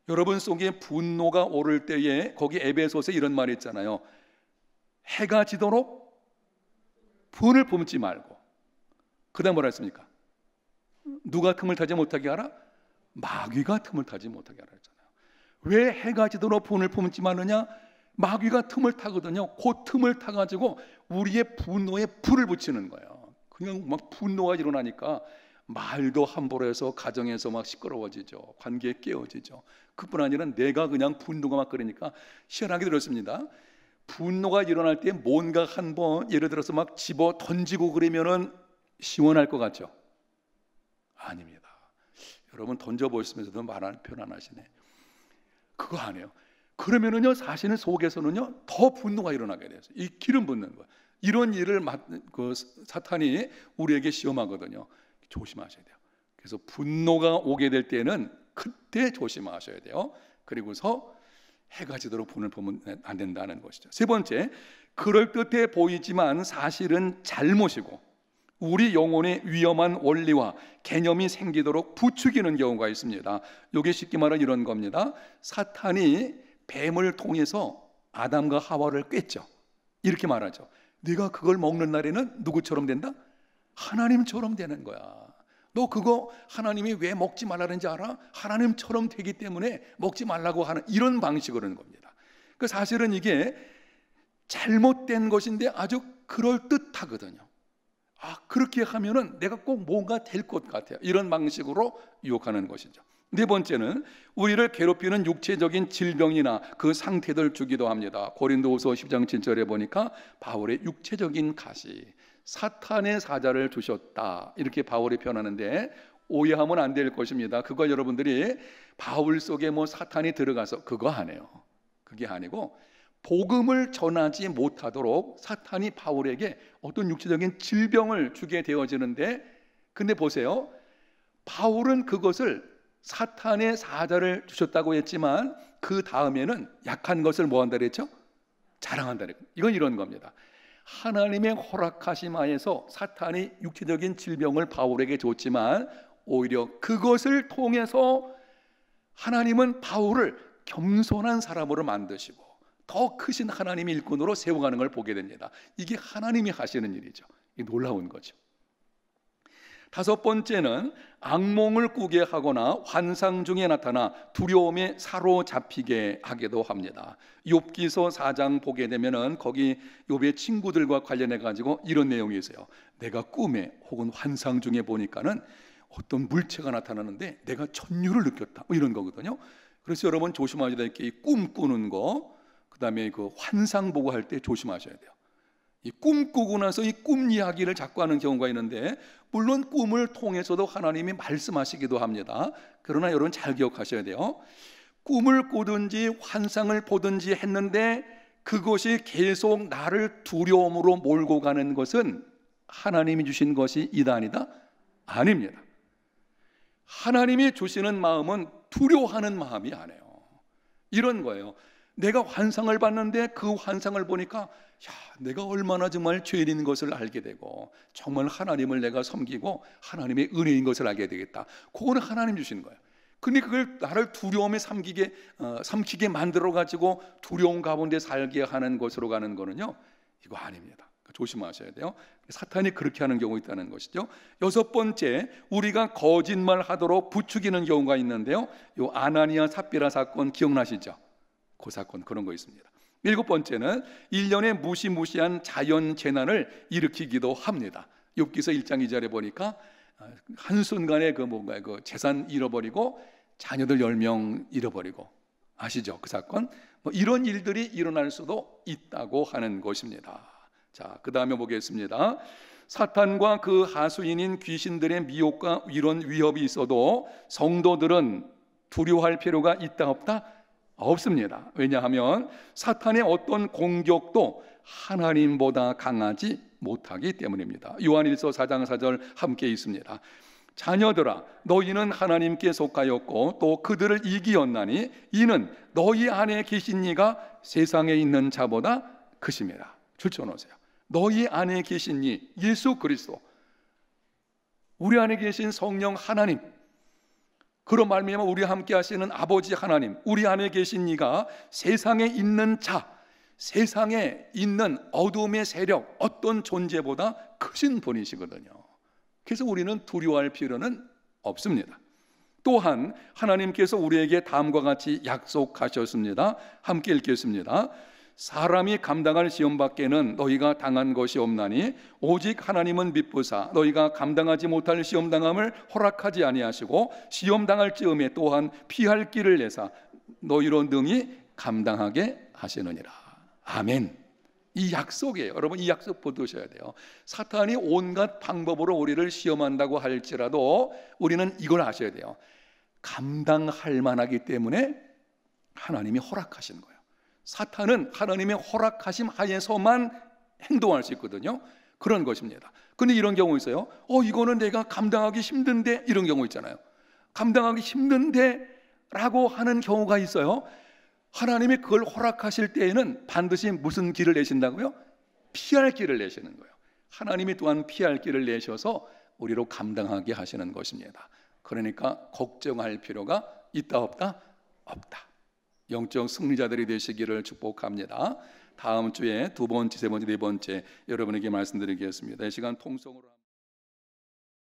여러분 속에 분노가 오를 때에, 거기 에베소서에 이런 말이 있잖아요. 해가 지도록 분을 품지 말고, 그 다음 뭐라 했습니까? 누가 틈을 타지 못하게 하라? 마귀가 틈을 타지 못하게 하라 했잖아요. 왜 해가 지도록 분을 품지 말느냐? 마귀가 틈을 타거든요. 그 틈을 타가지고 우리의 분노에 불을 붙이는 거예요. 그냥 막 분노가 일어나니까 말도 함부로 해서 가정에서 막 시끄러워지죠. 관계에 깨어지죠. 그뿐 아니라 내가 그냥 분노가 막 그러니까 희한하게 들었습니다. 분노가 일어날 때 뭔가 한번 예를 들어서 막 집어 던지고 그러면은 시원할 것 같죠? 아닙니다. 여러분 던져보시면서도 말 표현 안 하시네. 그거 안 해요. 그러면은요 사실은 속에서는요 더 분노가 일어나게 돼요. 이 기름 붓는 거예요. 이런 일을 사탄이 우리에게 시험하거든요. 조심하셔야 돼요. 그래서 분노가 오게 될 때는 그때 조심하셔야 돼요. 그리고서 해가 지도록 본을 보면 안 된다는 것이죠. 세 번째, 그럴듯해 보이지만 사실은 잘못이고 우리 영혼에 위험한 원리와 개념이 생기도록 부추기는 경우가 있습니다. 이게 쉽게 말하면 이런 겁니다. 사탄이 뱀을 통해서 아담과 하와를 꿰죠. 이렇게 말하죠. 네가 그걸 먹는 날에는 누구처럼 된다? 하나님처럼 되는 거야. 너 그거 하나님이 왜 먹지 말라는지 알아? 하나님처럼 되기 때문에 먹지 말라고 하는 이런 방식으로 하는 겁니다. 그 사실은 이게 잘못된 것인데 아주 그럴듯하거든요. 그렇게 하면은 내가 꼭 뭔가 될 것 같아요. 이런 방식으로 유혹하는 것이죠. 네 번째는 우리를 괴롭히는 육체적인 질병이나 그 상태들 주기도 합니다. 고린도후서 10장 7절에 보니까 바울의 육체적인 가시, 사탄의 사자를 주셨다 이렇게 바울이 표현하는데 오해하면 안 될 것입니다. 그걸 여러분들이 바울 속에 사탄이 들어가서 그거 아니에요. 그게 아니고 복음을 전하지 못하도록 사탄이 바울에게 어떤 육체적인 질병을 주게 되어지는데, 근데 보세요, 바울은 그것을 사탄의 사자를 주셨다고 했지만 그 다음에는 약한 것을 뭐 한다 그랬죠? 자랑한다 그랬죠. 이건 이런 겁니다. 하나님의 허락하심 하에서 사탄이 육체적인 질병을 바울에게 줬지만 오히려 그것을 통해서 하나님은 바울을 겸손한 사람으로 만드시고 더 크신 하나님의 일꾼으로 세워가는 걸 보게 됩니다. 이게 하나님이 하시는 일이죠. 이게 놀라운 거죠. 다섯 번째는 악몽을 꾸게 하거나 환상 중에 나타나 두려움에 사로잡히게 하기도 합니다. 욥기서 4장 보게 되면은 거기 욥의 친구들과 관련해 가지고 이런 내용이 있어요. 내가 꿈에 혹은 환상 중에 보니까는 어떤 물체가 나타나는데 내가 천류를 느꼈다, 이런 거거든요. 그래서 여러분 조심하셔야 될 게 이 꿈 꾸는 거, 그다음에 그 환상 보고 할 때 조심하셔야 돼요. 이 꿈 꾸고 나서 이 꿈 이야기를 자꾸 하는 경우가 있는데, 물론 꿈을 통해서도 하나님이 말씀하시기도 합니다. 그러나 여러분 잘 기억하셔야 돼요. 꿈을 꾸든지 환상을 보든지 했는데 그것이 계속 나를 두려움으로 몰고 가는 것은 하나님이 주신 것이 이다 아니다? 아닙니다. 하나님이 주시는 마음은 두려워하는 마음이 아니에요. 이런 거예요. 내가 환상을 봤는데 그 환상을 보니까 내가 얼마나 정말 죄인인 것을 알게 되고 정말 하나님을 내가 섬기고 하나님의 은혜인 것을 알게 되겠다. 그거는 하나님 주시는 거예요. 근데 그걸 나를 두려움에 삼키게 만들어 가지고 두려움 가운데 살게 하는 것으로 가는 거는요, 이거 아닙니다. 조심하셔야 돼요. 사탄이 그렇게 하는 경우가 있다는 것이죠. 여섯 번째, 우리가 거짓말하도록 부추기는 경우가 있는데요, 이 아나니아 삽비라 사건 기억나시죠? 그 사건 그런 거 있습니다. 일곱 번째는 일련의 무시무시한 자연 재난을 일으키기도 합니다. 욥기서 1장 2절에 보니까 한순간에 그 재산 잃어버리고 자녀들 10명 잃어버리고, 아시죠? 그 사건. 이런 일들이 일어날 수도 있다고 하는 것입니다. 자, 그 다음에 보겠습니다. 사탄과 그 하수인인 귀신들의 미혹과 이런 위협이 있어도 성도들은 두려워할 필요가 있다 없다? 없습니다. 왜냐하면 사탄의 어떤 공격도 하나님보다 강하지 못하기 때문입니다. 요한일서 4장 4절 함께 있습니다. 자녀들아, 너희는 하나님께 속하였고 또 그들을 이기었나니 이는 너희 안에 계신 이가 세상에 있는 자보다 크심이라. 줄쳐놓으세요. 너희 안에 계신 이 예수 그리스도, 우리 안에 계신 성령 하나님, 그런 말미암아 우리 함께 하시는 아버지 하나님, 우리 안에 계신 이가 세상에 있는 자, 세상에 있는 어둠의 세력, 어떤 존재보다 크신 분이시거든요. 그래서 우리는 두려워할 필요는 없습니다. 또한 하나님께서 우리에게 다음과 같이 약속하셨습니다. 함께 읽겠습니다. 사람이 감당할 시험밖에는 너희가 당한 것이 없나니 오직 하나님은 미쁘사 너희가 감당하지 못할 시험당함을 허락하지 아니하시고 시험당할 즈음에 또한 피할 길을 내사 너희로 능히 감당하게 하시느니라. 아멘. 이 약속이에요. 여러분, 이 약속 붙드셔야 돼요. 사탄이 온갖 방법으로 우리를 시험한다고 할지라도 우리는 이걸 아셔야 돼요. 감당할 만하기 때문에 하나님이 허락하신 거예요. 사탄은 하나님의 허락하심 하에서만 행동할 수 있거든요. 그런 것입니다. 근데 이런 경우 있어요. 이거는 내가 감당하기 힘든데, 이런 경우 있잖아요. 감당하기 힘든데 라고 하는 경우가 있어요. 하나님이 그걸 허락하실 때에는 반드시 무슨 길을 내신다고요? 피할 길을 내시는 거예요. 하나님이 또한 피할 길을 내셔서 우리로 감당하게 하시는 것입니다. 그러니까 걱정할 필요가 있다 없다? 없다. 영적 승리자들이 되시기를 축복합니다. 다음 주에 두 번째, 세 번째, 네 번째 여러분에게 말씀드리겠습니다. 이 시간 통성으로